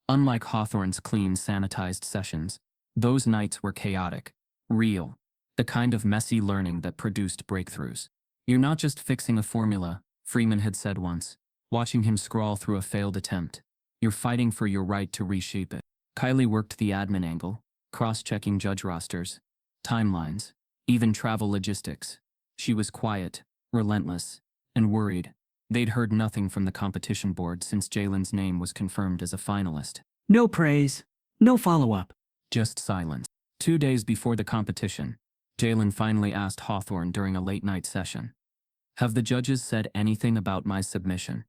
Unlike Hawthorne's clean, sanitized sessions, those nights were chaotic, real, the kind of messy learning that produced breakthroughs. You're not just fixing a formula, Freeman had said once, watching him scrawl through a failed attempt. You're fighting for your right to reshape it. Kylie worked the admin angle, cross-checking judge rosters, timelines, even travel logistics. She was quiet, relentless, and worried. They'd heard nothing from the competition board since Jalen's name was confirmed as a finalist.
No praise, no follow-up.
Just silence. 2 days before the competition, Jalen finally asked Hawthorne during a late-night session, "Have the judges said anything about my submission?"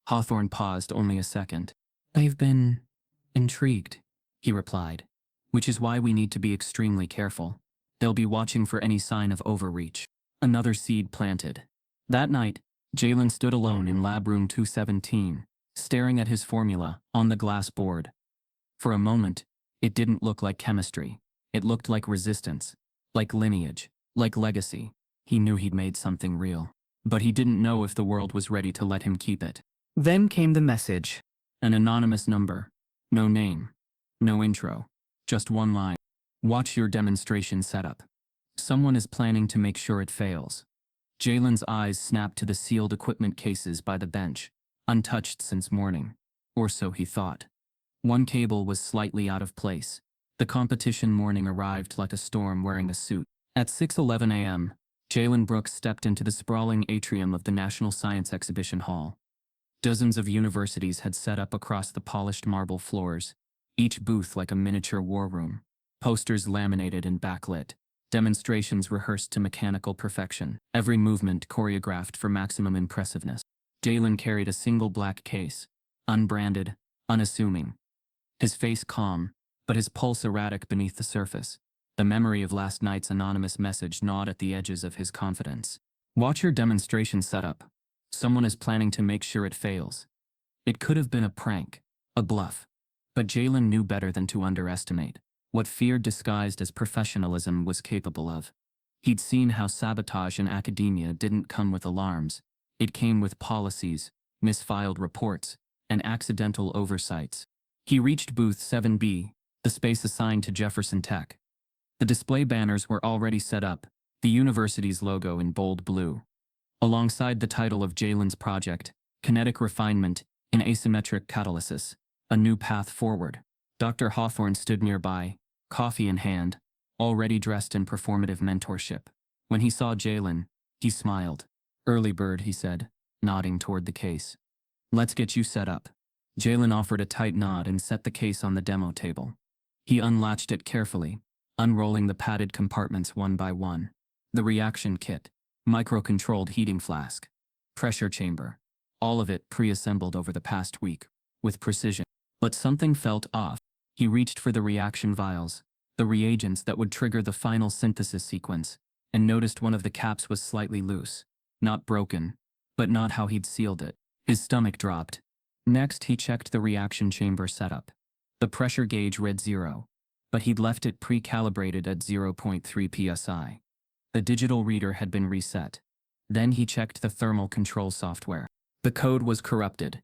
Hawthorne paused only a second. "They've been intrigued," he replied, "which is why we need to be extremely careful. They'll be watching for any sign of overreach." Another seed planted. That night, Jalen stood alone in lab room 217, staring at his formula on the glass board. For a moment, it didn't look like chemistry. It looked like resistance, like lineage, like legacy. He knew he'd made something real, but he didn't know if the world was ready to let him keep it. Then came the message. An anonymous number. No name. No intro. Just one line. "Watch your demonstration setup. Someone is planning to make sure it fails." Jalen's eyes snapped to the sealed equipment cases by the bench, untouched since morning. Or so he thought. One cable was slightly out of place. The competition morning arrived like a storm wearing a suit. At 6:11 a.m., Jalen Brooks stepped into the sprawling atrium of the National Science Exhibition Hall. Dozens of universities had set up across the polished marble floors, each booth like a miniature war room. Posters laminated and backlit. Demonstrations rehearsed to mechanical perfection, every movement choreographed for maximum impressiveness. Jalen carried a single black case, unbranded, unassuming. His face calm, but his pulse erratic beneath the surface. The memory of last night's anonymous message gnawed at the edges of his confidence. "Watch your demonstration setup. Someone is planning to make sure it fails." It could have been a prank, a bluff. But Jalen knew better than to underestimate what fear disguised as professionalism was capable of. He'd seen how sabotage in academia didn't come with alarms. It came with policies, misfiled reports, and accidental oversights. He reached booth 7B, the space assigned to Jefferson Tech. The display banners were already set up, the university's logo in bold blue. Alongside the title of Jalen's project, Kinetic Refinement in Asymmetric Catalysis, a New Path Forward. Dr. Hawthorne stood nearby, coffee in hand, already dressed in performative mentorship. When he saw Jalen, he smiled. "Early bird," he said, nodding toward the case. "Let's get you set up." Jalen offered a tight nod and set the case on the demo table. He unlatched it carefully, unrolling the padded compartments one by one. The reaction kit, micro-controlled heating flask, pressure chamber, all of it pre-assembled over the past week, with precision. But something felt off. He reached for the reaction vials, the reagents that would trigger the final synthesis sequence, and noticed one of the caps was slightly loose. Not broken, but not how he'd sealed it. His stomach dropped. Next, he checked the reaction chamber setup. The pressure gauge read 0, but he'd left it pre-calibrated at 0.3 psi. The digital reader had been reset. Then he checked the thermal control software. The code was corrupted.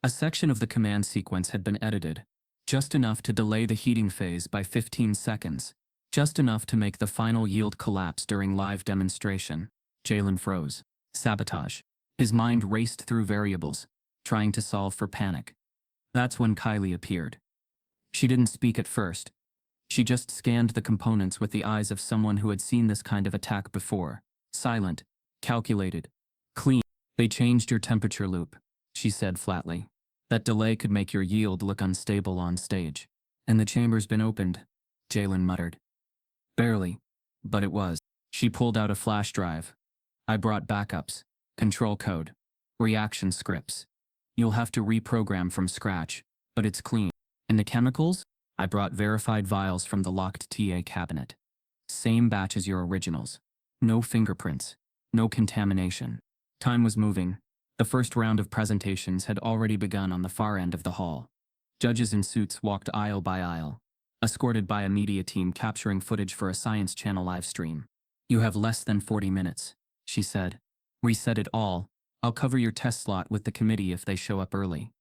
A section of the command sequence had been edited, just enough to delay the heating phase by 15 seconds, just enough to make the final yield collapse during live demonstration. Jalen froze. Sabotage. His mind raced through variables, trying to solve for panic. That's when Kylie appeared. She didn't speak at first. She just scanned the components with the eyes of someone who had seen this kind of attack before. Silent, calculated, clean. "They changed your temperature loop," she said flatly. "That delay could make your yield look unstable on stage." "And the chamber's been opened," Jalen muttered. "Barely, but it was." She pulled out a flash drive. "I brought backups, control code, reaction scripts. You'll have to reprogram from scratch, but it's clean." "And the chemicals?" I brought verified vials from the locked TA cabinet. Same batch as your originals. No fingerprints. No contamination. Time was moving. The first round of presentations had already begun on the far end of the hall. Judges in suits walked aisle by aisle, escorted by a media team capturing footage for a Science Channel live stream. You have less than 40 minutes, she said. Reset it all. I'll cover your test slot with the committee if they show up early.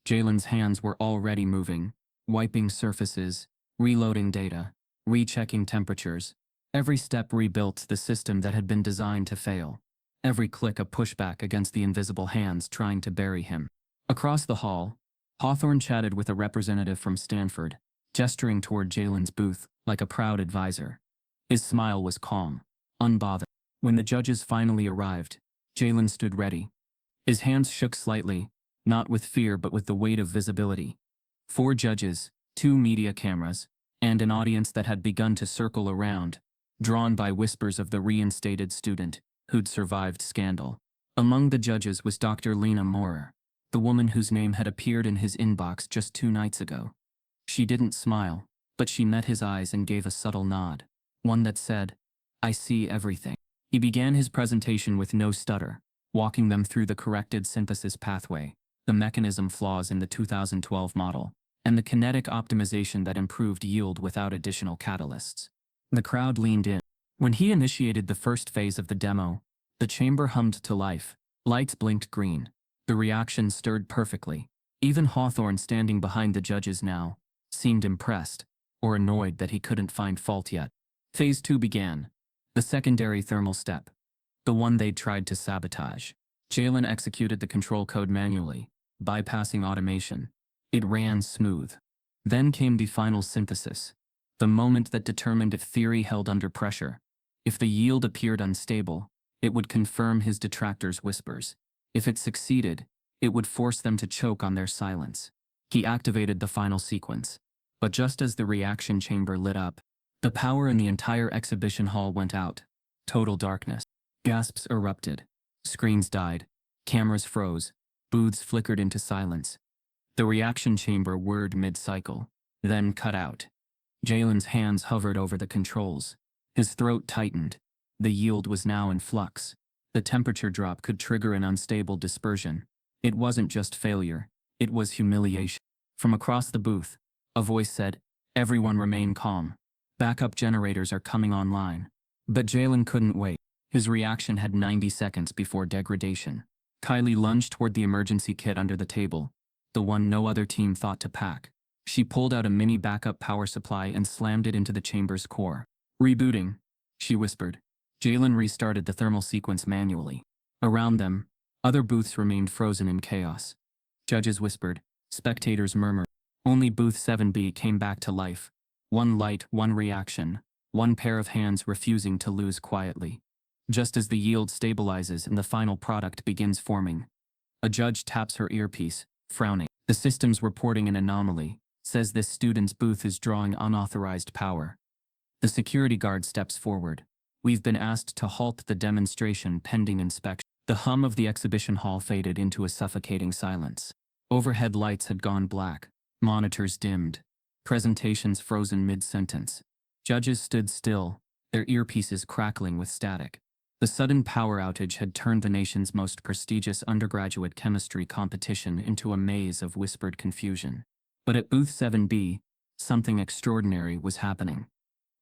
Jalen's hands were already moving, wiping surfaces, reloading data, rechecking temperatures. Every step rebuilt the system that had been designed to fail. Every click a pushback against the invisible hands trying to bury him. Across the hall, Hawthorne chatted with a representative from Stanford, gesturing toward Jalen's booth like a proud advisor. His smile was calm, unbothered. When the judges finally arrived, Jalen stood ready. His hands shook slightly, not with fear but with the weight of visibility. 4 judges, 2 media cameras, and an audience that had begun to circle around, drawn by whispers of the reinstated student who'd survived scandal. Among the judges was Dr. Lena Moorer, the woman whose name had appeared in his inbox just 2 nights ago. She didn't smile, but she met his eyes and gave a subtle nod, one that said, "I see everything." He began his presentation with no stutter, walking them through the corrected synthesis pathway, the mechanism flaws in the 2012 model, and the kinetic optimization that improved yield without additional catalysts. The crowd leaned in. When he initiated the first phase of the demo, the chamber hummed to life. Lights blinked green. The reaction stirred perfectly. Even Hawthorne, standing behind the judges now, seemed impressed, or annoyed that he couldn't find fault yet. Phase 2 began. The secondary thermal step. The one they'd tried to sabotage. Jalen executed the control code manually, bypassing automation. It ran smooth. Then came the final synthesis. The moment that determined if theory held under pressure. If the yield appeared unstable, it would confirm his detractors' whispers. If it succeeded, it would force them to choke on their silence. He activated the final sequence. But just as the reaction chamber lit up, the power in the entire exhibition hall went out. Total darkness. Gasps erupted. Screens died. Cameras froze. Booths flickered into silence. The reaction chamber whirred mid-cycle, then cut out. Jalen's hands hovered over the controls. His throat tightened. The yield was now in flux. The temperature drop could trigger an unstable dispersion. It wasn't just failure. It was humiliation. From across the booth, a voice said, "Everyone remain calm. Backup generators are coming online." But Jalen couldn't wait. His reaction had 90 seconds before degradation. Kylie lunged toward the emergency kit under the table, the one no other team thought to pack. She pulled out a mini backup power supply and slammed it into the chamber's core. "Rebooting," she whispered. Jalen restarted the thermal sequence manually. Around them, other booths remained frozen in chaos. Judges whispered. Spectators murmured. Only booth 7B came back to life. One light, one reaction, one pair of hands refusing to lose quietly. Just as the yield stabilizes and the final product begins forming, a judge taps her earpiece, frowning. "The system's reporting an anomaly. Says this student's booth is drawing unauthorized power." The security guard steps forward. "We've been asked to halt the demonstration pending inspection." The hum of the exhibition hall faded into a suffocating silence. Overhead lights had gone black. Monitors dimmed. Presentations frozen mid-sentence. Judges stood still, their earpieces crackling with static. The sudden power outage had turned the nation's most prestigious undergraduate chemistry competition into a maze of whispered confusion. But at booth 7B, something extraordinary was happening.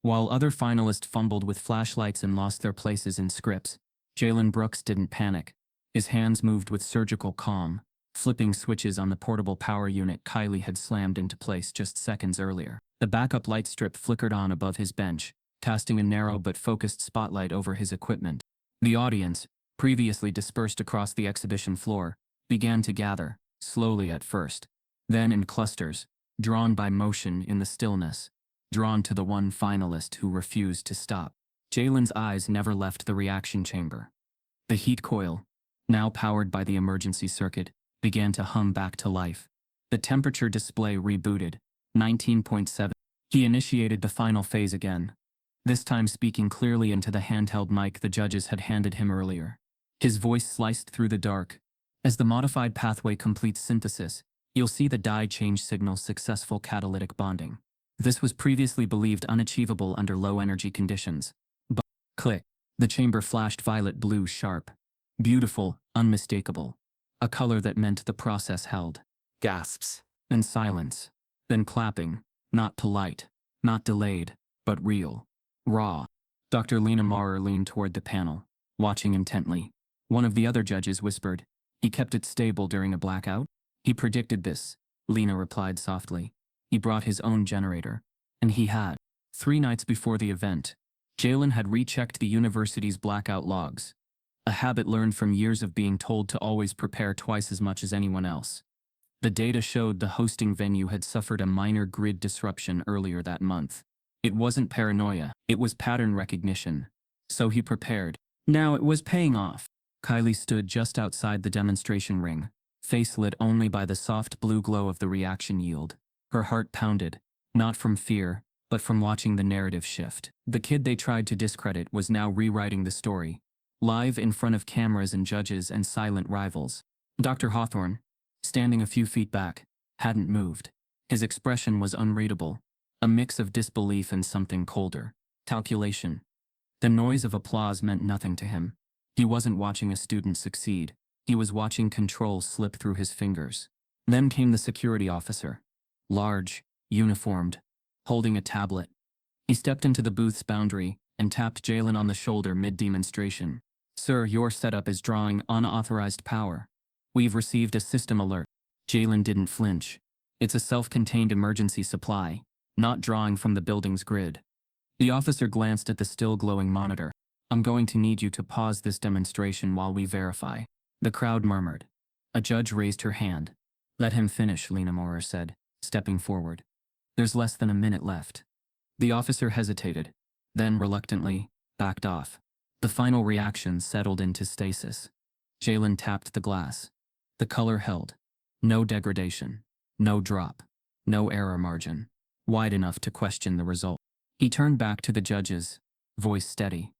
While other finalists fumbled with flashlights and lost their places in scripts, Jalen Brooks didn't panic. His hands moved with surgical calm, flipping switches on the portable power unit Kylie had slammed into place just seconds earlier. The backup light strip flickered on above his bench, casting a narrow but focused spotlight over his equipment. The audience, previously dispersed across the exhibition floor, began to gather, slowly at first, then in clusters, drawn by motion in the stillness, drawn to the one finalist who refused to stop. Jalen's eyes never left the reaction chamber. The heat coil, now powered by the emergency circuit, began to hum back to life. The temperature display rebooted, 19.7. He initiated the final phase again, this time speaking clearly into the handheld mic the judges had handed him earlier. His voice sliced through the dark. "As the modified pathway completes synthesis, you'll see the dye change signal successful catalytic bonding. This was previously believed unachievable under low-energy conditions. But, click, the chamber flashed violet blue sharp. Beautiful, unmistakable. A color that meant the process held. Gasps. Then silence. Then clapping. Not polite. Not delayed. But real. Raw. Dr. Lena Maurer leaned toward the panel, watching intently. One of the other judges whispered, "He kept it stable during a blackout?" "He predicted this," Lena replied softly. "He brought his own generator. And he had." 3 nights before the event, Jalen had rechecked the university's blackout logs. A habit learned from years of being told to always prepare twice as much as anyone else. The data showed the hosting venue had suffered a minor grid disruption earlier that month. It wasn't paranoia, it was pattern recognition. So he prepared. Now it was paying off. Kylie stood just outside the demonstration ring, face lit only by the soft blue glow of the reaction yield. Her heart pounded, not from fear, but from watching the narrative shift. The kid they tried to discredit was now rewriting the story, live in front of cameras and judges and silent rivals. Dr. Hawthorne, standing a few feet back, hadn't moved. His expression was unreadable, a mix of disbelief and something colder. Calculation. The noise of applause meant nothing to him. He wasn't watching a student succeed. He was watching control slip through his fingers. Then came the security officer. Large, uniformed, holding a tablet. He stepped into the booth's boundary and tapped Jalen on the shoulder mid-demonstration. "Sir, your setup is drawing unauthorized power. We've received a system alert." Jalen didn't flinch. "It's a self-contained emergency supply, not drawing from the building's grid." The officer glanced at the still glowing monitor. "I'm going to need you to pause this demonstration while we verify." The crowd murmured. A judge raised her hand. "Let him finish," Lena Maurer said, stepping forward. "There's less than a minute left." The officer hesitated, then reluctantly backed off. The final reaction settled into stasis. Jalen tapped the glass. The color held. No degradation. No drop. No error margin. Wide enough to question the result. He turned back to the judges, voice steady.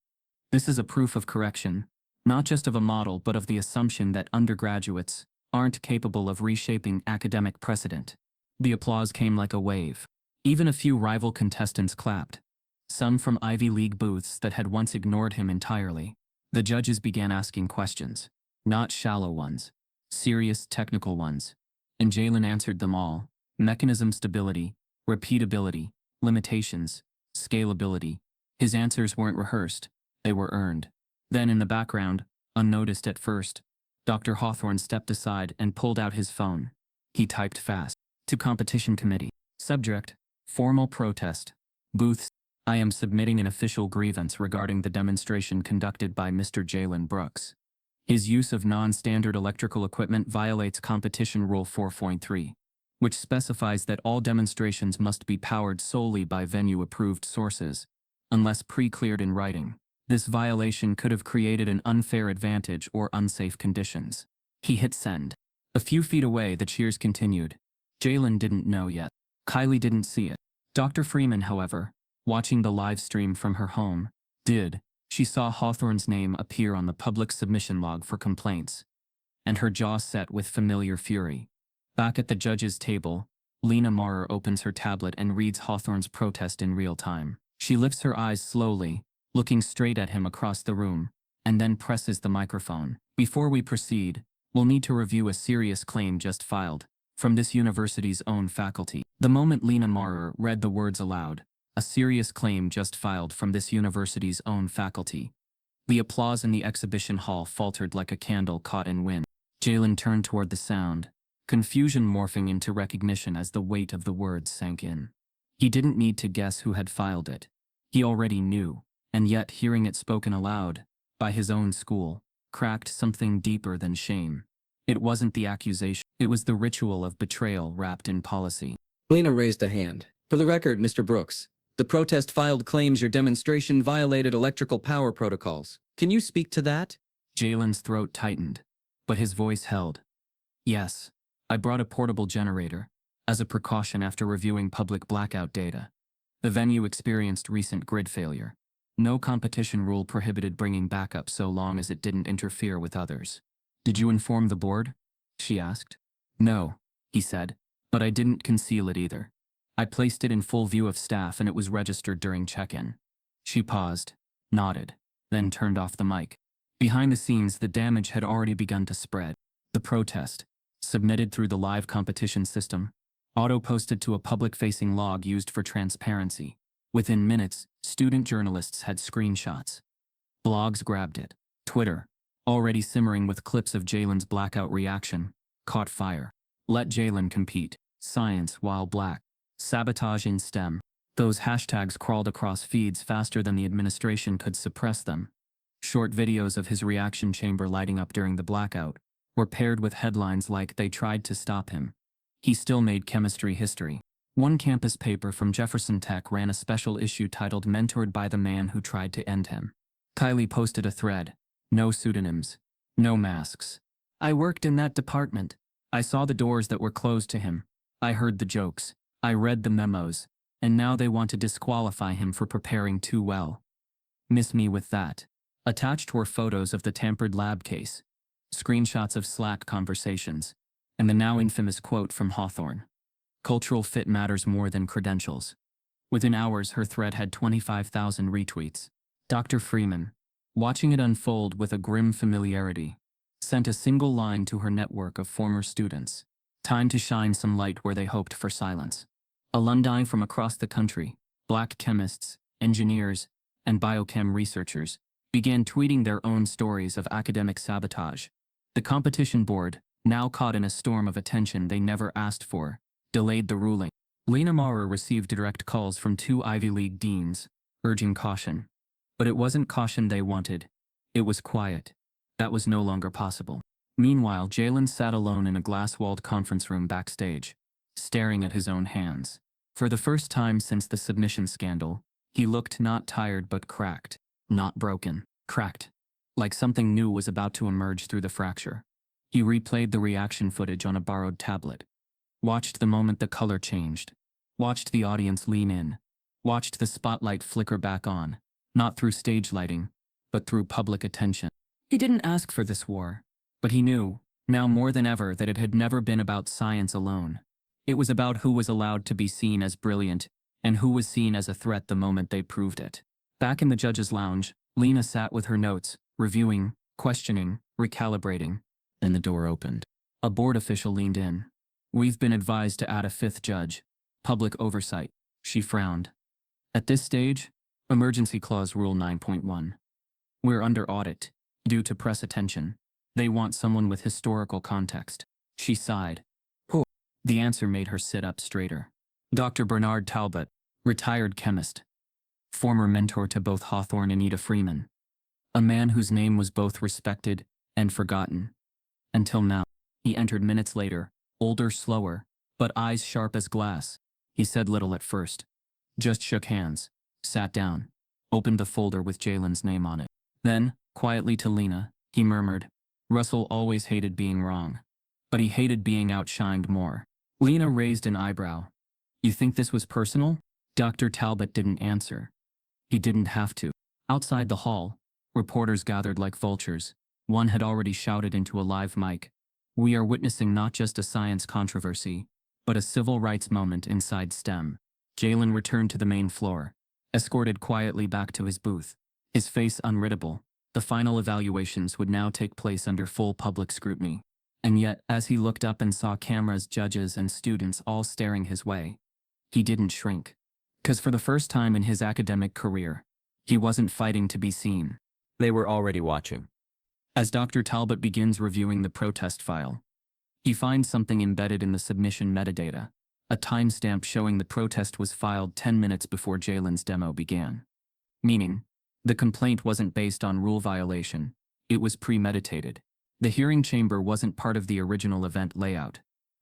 "This is a proof of correction, not just of a model but of the assumption that undergraduates aren't capable of reshaping academic precedent." The applause came like a wave. Even a few rival contestants clapped. Some from Ivy League booths that had once ignored him entirely. The judges began asking questions. Not shallow ones. Serious technical ones. And Jalen answered them all. Mechanism stability, repeatability, limitations, scalability. His answers weren't rehearsed. They were earned. Then in the background, unnoticed at first, Dr. Hawthorne stepped aside and pulled out his phone. He typed fast. "To competition committee. Subject, formal protest. Booths. I am submitting an official grievance regarding the demonstration conducted by Mr. Jalen Brooks. His use of non-standard electrical equipment violates Competition Rule 4.3, which specifies that all demonstrations must be powered solely by venue-approved sources, unless pre-cleared in writing. This violation could have created an unfair advantage or unsafe conditions." He hit send. A few feet away, the cheers continued. Jalen didn't know yet. Kylie didn't see it. Dr. Freeman, however, watching the live stream from her home, did. She saw Hawthorne's name appear on the public submission log for complaints, and her jaw set with familiar fury. Back at the judge's table, Lena Maurer opens her tablet and reads Hawthorne's protest in real time. She lifts her eyes slowly, looking straight at him across the room, and then presses the microphone. "Before we proceed, we'll need to review a serious claim just filed from this university's own faculty." The moment Lena Maurer read the words aloud, "a serious claim just filed from this university's own faculty," the applause in the exhibition hall faltered like a candle caught in wind. Jalen turned toward the sound, confusion morphing into recognition as the weight of the words sank in. He didn't need to guess who had filed it. He already knew, and yet hearing it spoken aloud, by his own school, cracked something deeper than shame. It wasn't the accusation, it was the ritual of betrayal wrapped in policy.
Lena raised a hand. "For the record, Mr. Brooks, the protest filed claims your demonstration violated electrical power protocols. Can you speak to that?"
Jalen's throat tightened, but his voice held. "Yes, I brought a portable generator, as a precaution after reviewing public blackout data. The venue experienced recent grid failure. No competition rule prohibited bringing backup so long as it didn't interfere with others." "Did you inform the board?" she asked. "No," he said, "but I didn't conceal it either. I placed it in full view of staff and it was registered during check-in. She paused, nodded, then turned off the mic. Behind the scenes, the damage had already begun to spread. The protest, submitted through the live competition system, auto-posted to a public-facing log used for transparency. Within minutes, student journalists had screenshots. Blogs grabbed it. Twitter, already simmering with clips of Jalen's blackout reaction, caught fire. Let Jalen compete. Science while black. Sabotage in STEM. Those hashtags crawled across feeds faster than the administration could suppress them. Short videos of his reaction chamber lighting up during the blackout were paired with headlines like "They tried to stop him." He still made chemistry history. One campus paper from Jefferson Tech ran a special issue titled "Mentored by the Man Who Tried to End Him." Kylie posted a thread. No pseudonyms. No masks. I worked in that department. I saw the doors that were closed to him. I heard the jokes. I read the memos. And now they want to disqualify him for preparing too well. Miss me with that. Attached were photos of the tampered lab case, screenshots of Slack conversations, and the now infamous quote from Hawthorne. Cultural fit matters more than credentials. Within hours, her thread had 25,000 retweets. Dr. Freeman, watching it unfold with a grim familiarity, sent a single line to her network of former students. Time to shine some light where they hoped for silence. Alumni from across the country, black chemists, engineers, and biochem researchers, began tweeting their own stories of academic sabotage. The competition board, now caught in a storm of attention they never asked for, delayed the ruling. Lena Maurer received direct calls from 2 Ivy League deans, urging caution. But it wasn't caution they wanted. It was quiet. That was no longer possible. Meanwhile, Jalen sat alone in a glass-walled conference room backstage, staring at his own hands. For the first time since the submission scandal, he looked not tired but cracked. Not broken. Cracked. Like something new was about to emerge through the fracture. He replayed the reaction footage on a borrowed tablet. Watched the moment the color changed. Watched the audience lean in. Watched the spotlight flicker back on. Not through stage lighting, but through public attention. He didn't ask for this war, but he knew, now more than ever, that it had never been about science alone. It was about who was allowed to be seen as brilliant, and who was seen as a threat the moment they proved it. Back in the judge's lounge, Lena sat with her notes, reviewing, questioning, recalibrating. Then the door opened. A board official leaned in. We've been advised to add a 5th judge. Public oversight. She frowned. At this stage, Emergency Clause Rule 9.1. We're under audit, due to press attention. They want someone with historical context. She sighed. Who? The answer made her sit up straighter. Dr. Bernard Talbot, retired chemist. Former mentor to both Hawthorne and Ida Freeman. A man whose name was both respected and forgotten. Until now. He entered minutes later, older, slower, but eyes sharp as glass. He said little at first. Just shook hands, sat down, opened the folder with Jalen's name on it. Then, quietly to Lena, he murmured, Russell always hated being wrong. But he hated being outshined more. Lena raised an eyebrow. You think this was personal? Dr. Talbot didn't answer. He didn't have to. Outside the hall, reporters gathered like vultures. One had already shouted into a live mic. We are witnessing not just a science controversy, but a civil rights moment inside STEM. Jalen returned to the main floor, escorted quietly back to his booth, his face unreadable. The final evaluations would now take place under full public scrutiny. And yet, as he looked up and saw cameras, judges, and students all staring his way, he didn't shrink. 'Cause for the first time in his academic career, he wasn't fighting to be seen. They were already watching. As Dr. Talbot begins reviewing the protest file, he finds something embedded in the submission metadata, a timestamp showing the protest was filed 10 minutes before Jalen's demo began. Meaning, the complaint wasn't based on rule violation, it was premeditated. The hearing chamber wasn't part of the original event layout.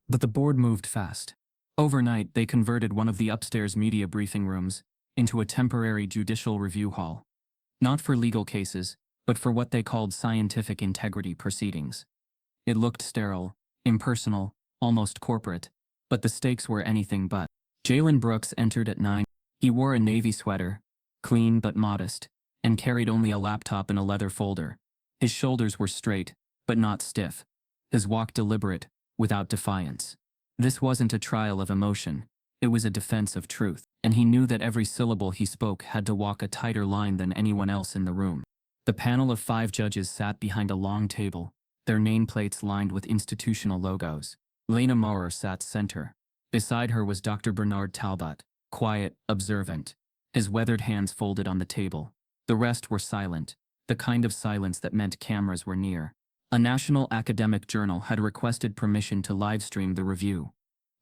But the board moved fast. Overnight, they converted one of the upstairs media briefing rooms into a temporary judicial review hall. Not for legal cases, but for what they called scientific integrity proceedings. It looked sterile, impersonal, almost corporate, but the stakes were anything but. Jalen Brooks entered at 9. He wore a navy sweater, clean but modest, and carried only a laptop in a leather folder. His shoulders were straight, but not stiff. His walk deliberate, without defiance. This wasn't a trial of emotion. It was a defense of truth, and he knew that every syllable he spoke had to walk a tighter line than anyone else in the room. The panel of 5 judges sat behind a long table, their nameplates lined with institutional logos. Lena Maurer sat center. Beside her was Dr. Bernard Talbot, quiet, observant, his weathered hands folded on the table. The rest were silent, the kind of silence that meant cameras were near. A national academic journal had requested permission to livestream the review.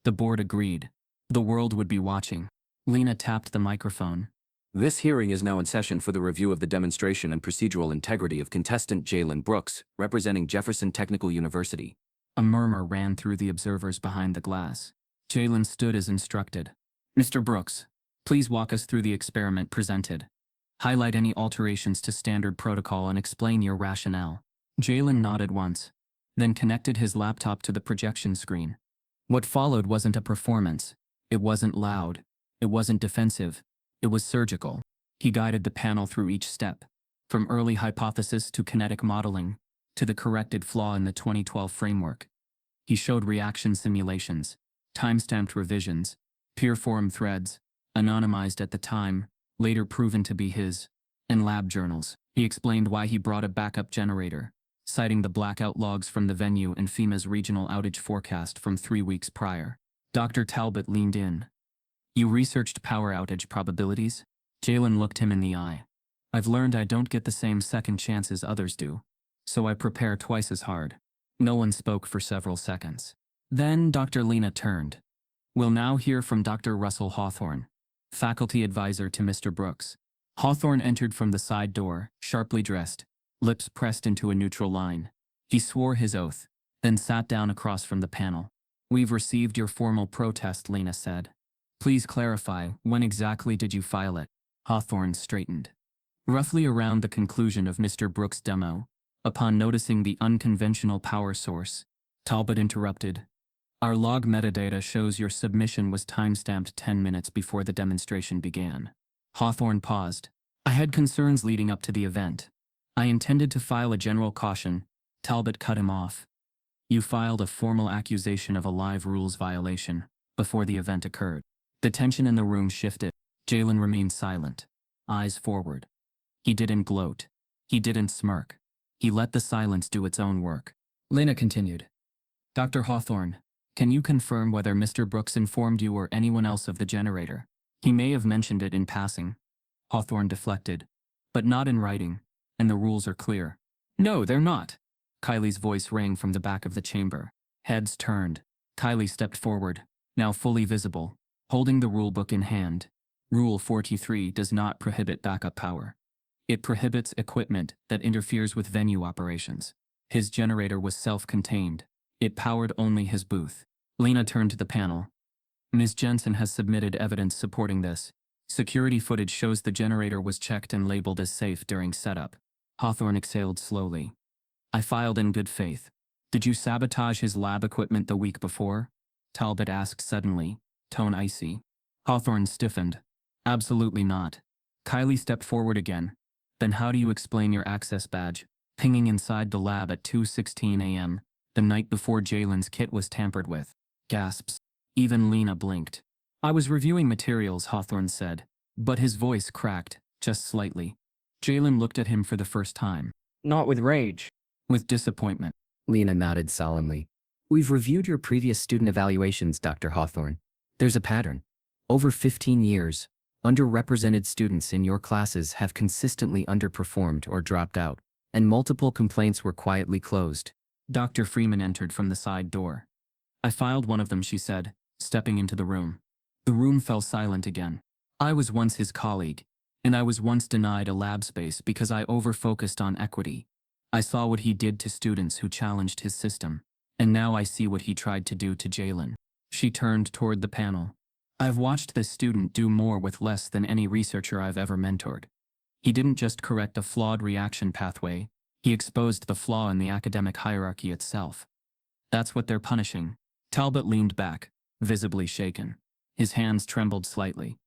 The board agreed. The world would be watching. Lena tapped the microphone.
This hearing is now in session for the review of the demonstration and procedural integrity of contestant Jalen Brooks, representing Jefferson Technical University.
A murmur ran through the observers behind the glass. Jalen stood as instructed. Mr. Brooks, please walk us through the experiment presented. Highlight any alterations to standard protocol and explain your rationale. Jalen nodded once, then connected his laptop to the projection screen. What followed wasn't a performance. It wasn't loud. It wasn't defensive. It was surgical. He guided the panel through each step, from early hypothesis to kinetic modeling, to the corrected flaw in the 2012 framework. He showed reaction simulations, time-stamped revisions, peer forum threads, anonymized at the time, later proven to be his, and lab journals. He explained why he brought a backup generator, citing the blackout logs from the venue and FEMA's regional outage forecast from 3 weeks prior. Dr. Talbot leaned in. You researched power outage probabilities? Jalen looked him in the eye. I've learned I don't get the same second chances others do, so I prepare twice as hard. No one spoke for several seconds. Then Dr. Lena turned. We'll now hear from Dr. Russell Hawthorne, faculty advisor to Mr. Brooks. Hawthorne entered from the side door, sharply dressed, lips pressed into a neutral line. He swore his oath, then sat down across from the panel. We've received your formal protest, Lena said. Please clarify, when exactly did you file it? Hawthorne straightened. Roughly around the conclusion of Mr. Brooks' demo, upon noticing the unconventional power source. Talbot interrupted. Our log metadata shows your submission was timestamped 10 minutes before the demonstration began. Hawthorne paused. I had concerns leading up to the event. I intended to file a general caution. Talbot cut him off. You filed a formal accusation of a live rules violation before the event occurred. The tension in the room shifted. Jalen remained silent, eyes forward. He didn't gloat. He didn't smirk. He let the silence do its own work. Lena continued. Dr. Hawthorne, can you confirm whether Mr. Brooks informed you or anyone else of the generator? He may have mentioned it in passing. Hawthorne deflected. But not in writing, and the rules are clear. No, they're not. Kylie's voice rang from the back of the chamber. Heads turned. Kylie stepped forward, now fully visible, holding the rulebook in hand. Rule 43 does not prohibit backup power. It prohibits equipment that interferes with venue operations. His generator was self-contained. It powered only his booth. Lena turned to the panel. Ms. Jensen has submitted evidence supporting this. Security footage shows the generator was checked and labeled as safe during setup. Hawthorne exhaled slowly. I filed in good faith. Did you sabotage his lab equipment the week before? Talbot asked suddenly, tone icy. Hawthorne stiffened. Absolutely not. Kylie stepped forward again. Then how do you explain your access badge pinging inside the lab at 2:16 a.m., the night before Jalen's kit was tampered with? Gasps. Even Lena blinked. I was reviewing materials, Hawthorne said, but his voice cracked, just slightly. Jalen looked at him for the first time.
Not with rage.
With disappointment.
Lena nodded solemnly. We've reviewed your previous student evaluations, Dr. Hawthorne. There's a pattern. Over 15 years, underrepresented students in your classes have consistently underperformed or dropped out, and multiple complaints were quietly closed.
Dr. Freeman entered from the side door. I filed one of them, she said, stepping into the room. The room fell silent again. I was once his colleague, and I was once denied a lab space because I over-focused on equity. I saw what he did to students who challenged his system, and now I see what he tried to do to Jalen. She turned toward the panel. I've watched this student do more with less than any researcher I've ever mentored. He didn't just correct a flawed reaction pathway, he exposed the flaw in the academic hierarchy itself. That's what they're punishing. Talbot leaned back, visibly shaken. His hands trembled slightly.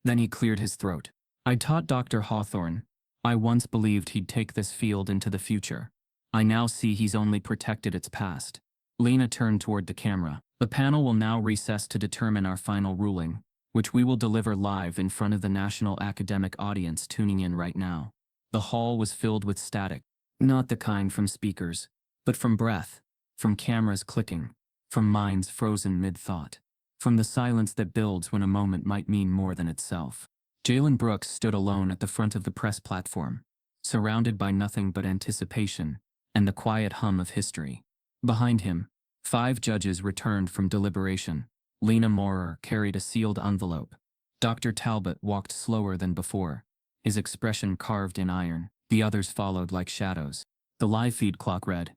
Then he cleared his throat. I taught Dr. Hawthorne. I once believed he'd take this field into the future. I now see he's only protected its past. Lena turned toward the camera. The panel will now recess to determine our final ruling, which we will deliver live in front of the national academic audience tuning in right now. The hall was filled with static, not the kind from speakers, but from breath, from cameras clicking, from minds frozen mid-thought, from the silence that builds when a moment might mean more than itself. Jalen Brooks stood alone at the front of the press platform, surrounded by nothing but anticipation and the quiet hum of history. Behind him, 5 judges returned from deliberation. Lena Moorer carried a sealed envelope. Dr. Talbot walked slower than before, his expression carved in iron. The others followed like shadows. The live feed clock read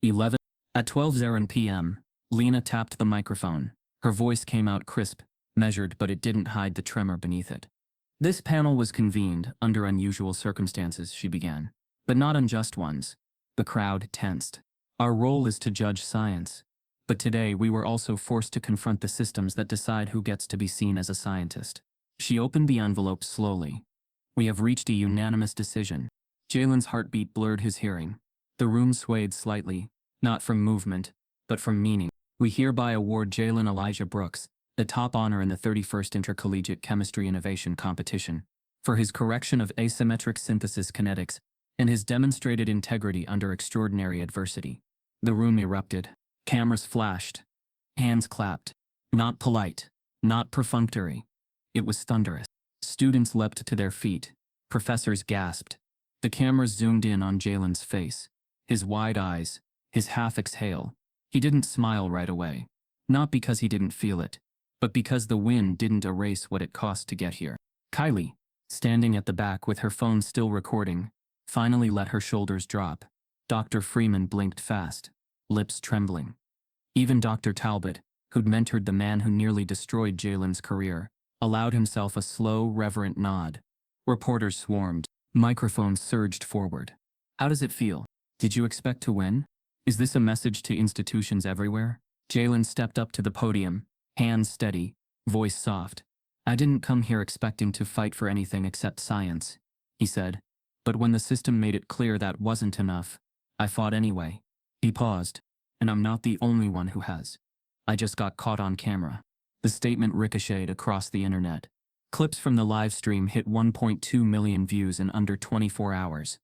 11. At 12:00 p.m., Lena tapped the microphone. Her voice came out crisp, measured, but it didn't hide the tremor beneath it. This panel was convened under unusual circumstances, she began, but not unjust ones. The crowd tensed. Our role is to judge science, but today we were also forced to confront the systems that decide who gets to be seen as a scientist. She opened the envelope slowly. We have reached a unanimous decision. Jalen's heartbeat blurred his hearing. The room swayed slightly, not from movement, but from meaning. We hereby award Jalen Elijah Brooks the top honor in the 31st Intercollegiate Chemistry Innovation Competition for his correction of asymmetric synthesis kinetics and his demonstrated integrity under extraordinary adversity. The room erupted. Cameras flashed. Hands clapped. Not polite. Not perfunctory. It was thunderous. Students leapt to their feet. Professors gasped. The cameras zoomed in on Jalen's face. His wide eyes. His half exhale. He didn't smile right away. Not because he didn't feel it, but because the win didn't erase what it cost to get here. Kylie, standing at the back with her phone still recording, finally let her shoulders drop. Dr. Freeman blinked fast, lips trembling. Even Dr. Talbot, who'd mentored the man who nearly destroyed Jalen's career, allowed himself a slow, reverent nod. Reporters swarmed. Microphones surged forward. How does it feel? Did you expect to win? Is this a message to institutions everywhere? Jalen stepped up to the podium, hands steady, voice soft. I didn't come here expecting to fight for anything except science, he said. But when the system made it clear that wasn't enough, I fought anyway. He paused. And I'm not the only one who has. I just got caught on camera. The statement ricocheted across the internet. Clips from the live stream hit 1.2 million views in under 24 hours.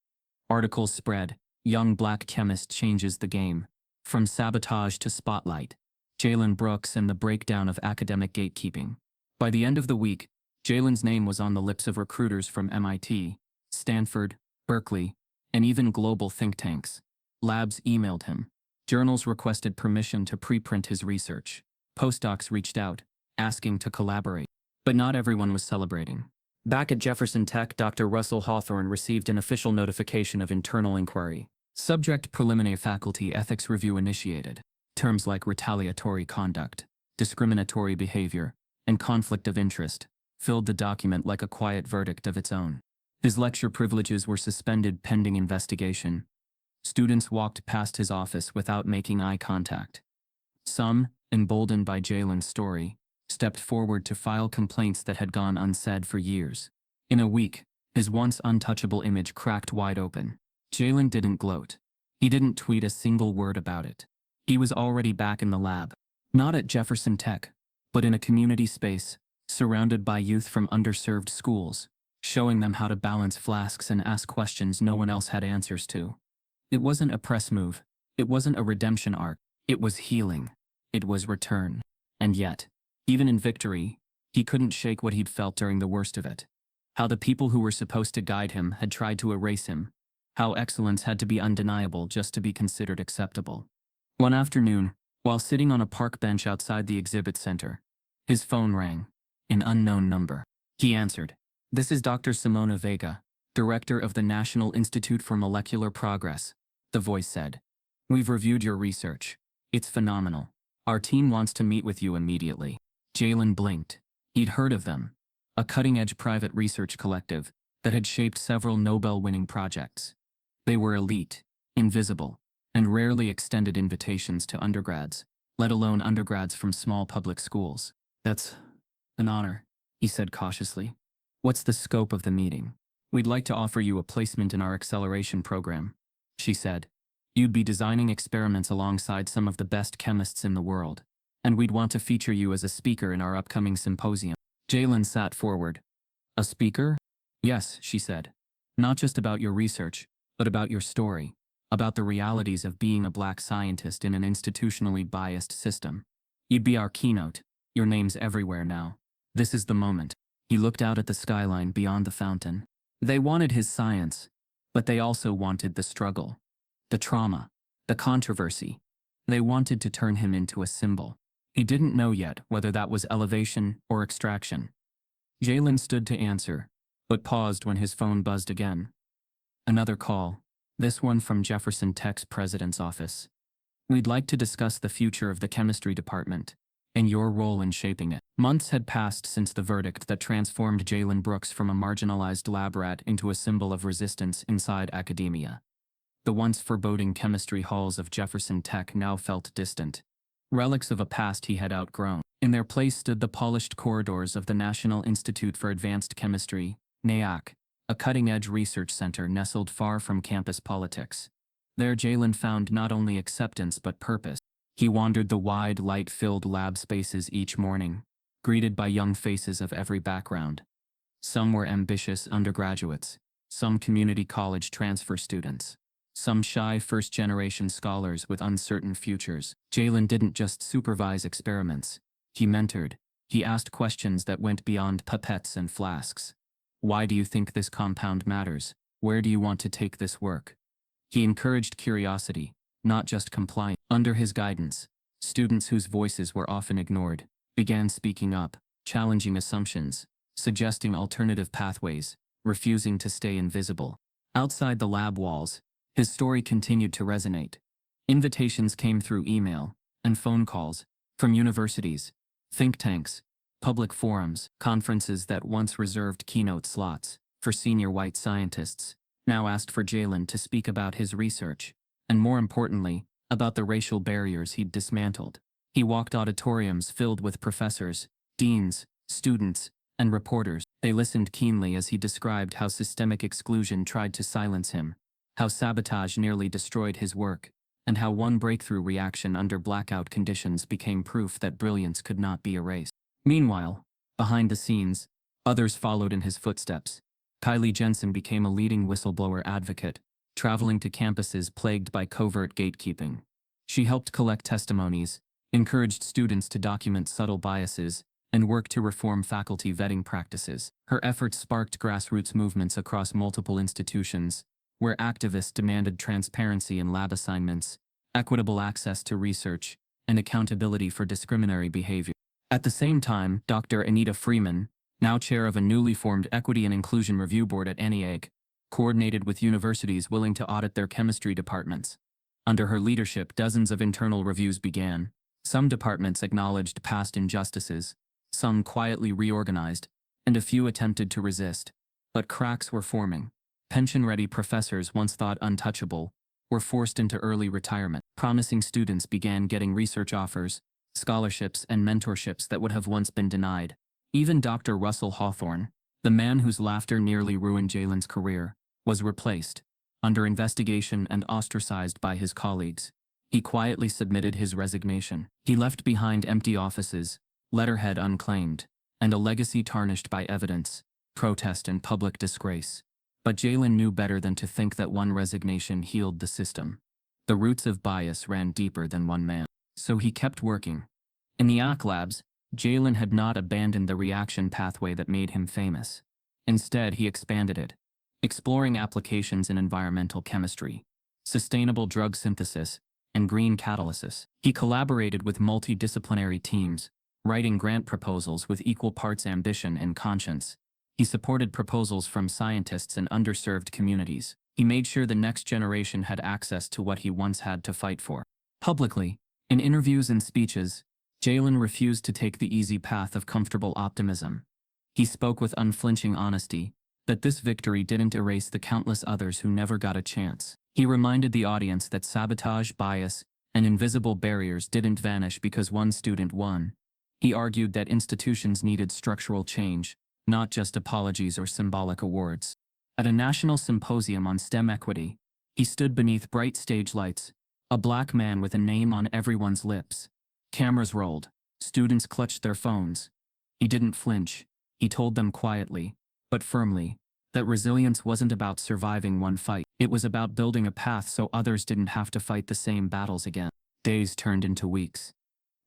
Articles spread. Young black chemist changes the game. From sabotage to spotlight. Jalen Brooks and the breakdown of academic gatekeeping. By the end of the week, Jalen's name was on the lips of recruiters from MIT, Stanford, Berkeley, and even global think tanks. Labs emailed him. Journals requested permission to preprint his research. Postdocs reached out, asking to collaborate. But not everyone was celebrating. Back at Jefferson Tech, Dr. Russell Hawthorne received an official notification of internal inquiry. Subject preliminary faculty ethics review initiated. Terms like retaliatory conduct, discriminatory behavior, and conflict of interest filled the document like a quiet verdict of its own. His lecture privileges were suspended pending investigation. Students walked past his office without making eye contact. Some, emboldened by Jalen's story, stepped forward to file complaints that had gone unsaid for years. In a week, his once untouchable image cracked wide open. Jalen didn't gloat. He didn't tweet a single word about it. He was already back in the lab. Not at Jefferson Tech, but in a community space, surrounded by youth from underserved schools, showing them how to balance flasks and ask questions no one else had answers to. It wasn't a press move. It wasn't a redemption arc. It was healing. It was return. And yet, even in victory, he couldn't shake what he'd felt during the worst of it. How the people who were supposed to guide him had tried to erase him. How excellence had to be undeniable just to be considered acceptable. One afternoon, while sitting on a park bench outside the exhibit center, his phone rang. An unknown number. He answered. This is Dr. Simona Vega, director of the National Institute for Molecular Progress, the voice said. We've reviewed your research. It's phenomenal. Our team wants to meet with you immediately. Jalen blinked. He'd heard of them. A cutting-edge private research collective that had shaped several Nobel-winning projects. They were elite, invisible, and rarely extended invitations to undergrads, let alone undergrads from small public schools. That's an honor, he said cautiously. What's the scope of the meeting? We'd like to offer you a placement in our acceleration program, she said. You'd be designing experiments alongside some of the best chemists in the world, and we'd want to feature you as a speaker in our upcoming symposium. Jalen sat forward. A speaker? Yes, she said. Not just about your research, but about your story, about the realities of being a black scientist in an institutionally biased system. You'd be our keynote. Your name's everywhere now. This is the moment. He looked out at the skyline beyond the fountain. They wanted his science, but they also wanted the struggle, the trauma, the controversy. They wanted to turn him into a symbol. He didn't know yet whether that was elevation or extraction. Jalen stood to answer, but paused when his phone buzzed again. Another call, this one from Jefferson Tech's president's office. We'd like to discuss the future of the chemistry department and your role in shaping it. Months had passed since the verdict that transformed Jalen Brooks from a marginalized lab rat into a symbol of resistance inside academia. The once foreboding chemistry halls of Jefferson Tech now felt distant, relics of a past he had outgrown. In their place stood the polished corridors of the National Institute for Advanced Chemistry, NIAC, a cutting-edge research center nestled far from campus politics. There Jalen found not only acceptance but purpose. He wandered the wide, light-filled lab spaces each morning, greeted by young faces of every background. Some were ambitious undergraduates, some community college transfer students, some shy first-generation scholars with uncertain futures. Jalen didn't just supervise experiments. He mentored. He asked questions that went beyond pipettes and flasks. Why do you think this compound matters? Where do you want to take this work? He encouraged curiosity, not just compliance. Under his guidance, students whose voices were often ignored began speaking up, challenging assumptions, suggesting alternative pathways, refusing to stay invisible. Outside the lab walls, his story continued to resonate. Invitations came through email and phone calls from universities, think tanks, public forums, conferences that once reserved keynote slots for senior white scientists now asked for Jalen to speak about his research, and more importantly, about the racial barriers he'd dismantled. He walked auditoriums filled with professors, deans, students, and reporters. They listened keenly as he described how systemic exclusion tried to silence him, how sabotage nearly destroyed his work, and how one breakthrough reaction under blackout conditions became proof that brilliance could not be erased. Meanwhile, behind the scenes, others followed in his footsteps. Kylie Jensen became a leading whistleblower advocate, traveling to campuses plagued by covert gatekeeping. She helped collect testimonies, encouraged students to document subtle biases, and worked to reform faculty vetting practices. Her efforts sparked grassroots movements across multiple institutions, where activists demanded transparency in lab assignments, equitable access to research, and accountability for discriminatory behavior. At the same time, Dr. Anita Freeman, now chair of a newly formed Equity and Inclusion Review Board at NIAC, coordinated with universities willing to audit their chemistry departments. Under her leadership, dozens of internal reviews began. Some departments acknowledged past injustices, some quietly reorganized, and a few attempted to resist. But cracks were forming. Pension-ready professors once thought untouchable were forced into early retirement. Promising students began getting research offers, scholarships, and mentorships that would have once been denied. Even Dr. Russell Hawthorne, the man whose laughter nearly ruined Jalen's career, was replaced. Under investigation and ostracized by his colleagues, he quietly submitted his resignation. He left behind empty offices, letterhead unclaimed, and a legacy tarnished by evidence, protest, and public disgrace. But Jalen knew better than to think that one resignation healed the system. The roots of bias ran deeper than one man. So he kept working. In the AC labs, Jalen had not abandoned the reaction pathway that made him famous. Instead, he expanded it, exploring applications in environmental chemistry, sustainable drug synthesis, and green catalysis. He collaborated with multidisciplinary teams, writing grant proposals with equal parts ambition and conscience. He supported proposals from scientists and underserved communities. He made sure the next generation had access to what he once had to fight for. Publicly, in interviews and speeches, Jalen refused to take the easy path of comfortable optimism. He spoke with unflinching honesty that this victory didn't erase the countless others who never got a chance. He reminded the audience that sabotage, bias, and invisible barriers didn't vanish because one student won. He argued that institutions needed structural change, not just apologies or symbolic awards. At a national symposium on STEM equity, He stood beneath bright stage lights, a black man with a name on everyone's lips. Cameras rolled. Students clutched their phones. He didn't flinch. He told them quietly, but firmly, that resilience wasn't about surviving one fight. It was about building a path so others didn't have to fight the same battles again. Days turned into weeks.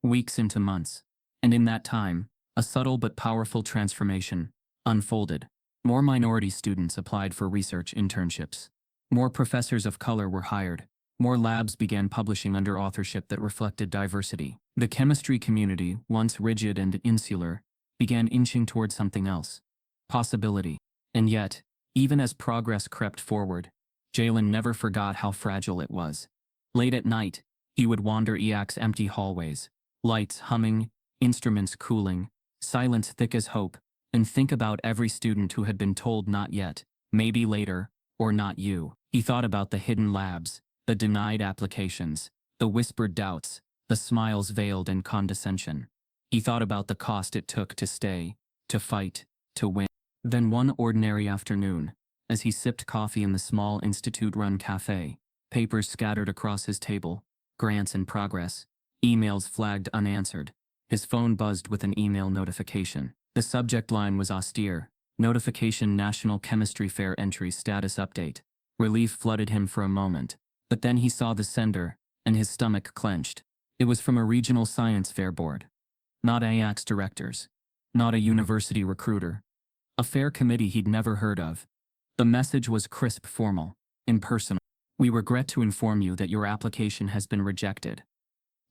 Weeks into months. And in that time, a subtle but powerful transformation unfolded. More minority students applied for research internships. More professors of color were hired. More labs began publishing under authorship that reflected diversity. The chemistry community, once rigid and insular, began inching toward something else. Possibility. And yet, even as progress crept forward, Jalen never forgot how fragile it was. Late at night, he would wander EAC's empty hallways, lights humming, instruments cooling, silence thick as hope, and think about every student who had been told not yet, maybe later, or not you. He thought about the hidden labs, the denied applications, the whispered doubts, the smiles veiled in condescension. He thought about the cost it took to stay, to fight, to win. Then one ordinary afternoon, as he sipped coffee in the small institute-run cafe, papers scattered across his table, grants in progress, emails flagged unanswered, his phone buzzed with an email notification. The subject line was austere: Notification National Chemistry Fair Entry Status Update. Relief flooded him for a moment, but then he saw the sender, and his stomach clenched. It was from a regional science fair board. Not AIAC's directors. Not a university recruiter. A fair committee he'd never heard of. The message was crisp, formal, impersonal. We regret to inform you that your application has been rejected.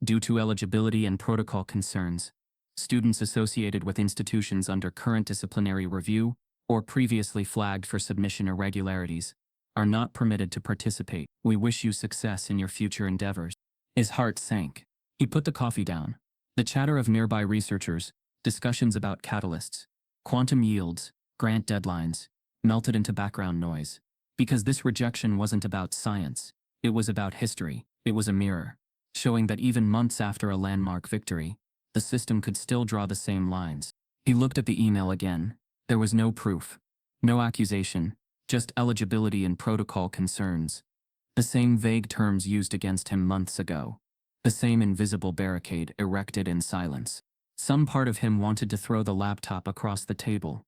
Due to eligibility and protocol concerns, students associated with institutions under current disciplinary review or previously flagged for submission irregularities are not permitted to participate. We wish you success in your future endeavors. His heart sank. He put the coffee down. The chatter of nearby researchers, discussions about catalysts, quantum yields, grant deadlines, melted into background noise. Because this rejection wasn't about science, it was about history. It was a mirror, showing that even months after a landmark victory, the system could still draw the same lines. He looked at the email again. There was no proof, no accusation, just eligibility and protocol concerns. The same vague terms used against him months ago. The same invisible barricade erected in silence. Some part of him wanted to throw the laptop across the table.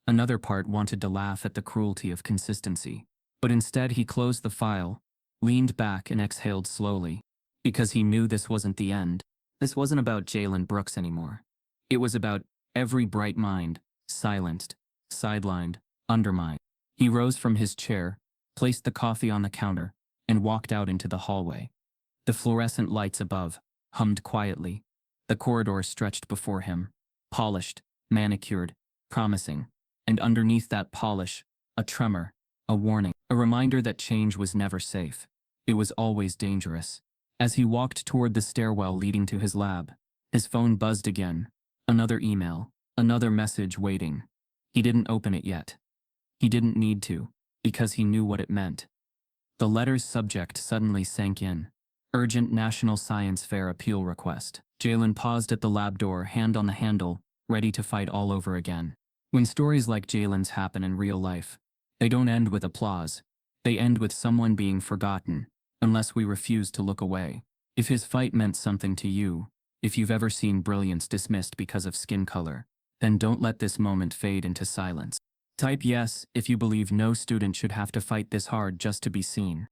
Another part wanted to laugh at the cruelty of consistency. But instead he closed the file, leaned back and exhaled slowly. Because he knew this wasn't the end. This wasn't about Jalen Brooks anymore. It was about every bright mind, silenced, sidelined, undermined. He rose from his chair, placed the coffee on the counter, and walked out into the hallway. The fluorescent lights above hummed quietly. The corridor stretched before him, polished, manicured, promising. And underneath that polish, a tremor, a warning, a reminder that change was never safe. It was always dangerous. As he walked toward the stairwell leading to his lab, his phone buzzed again. Another email, another message waiting. He didn't open it yet. He didn't need to, because he knew what it meant. The letter's subject suddenly sank in. Urgent National Science Fair Appeal Request. Jalen paused at the lab door, hand on the handle, ready to fight all over again. When stories like Jalen's happen in real life, they don't end with applause. They end with someone being forgotten, unless we refuse to look away. If his fight meant something to you, if you've ever seen brilliance dismissed because of skin color, then don't let this moment fade into silence. Type yes if you believe no student should have to fight this hard just to be seen.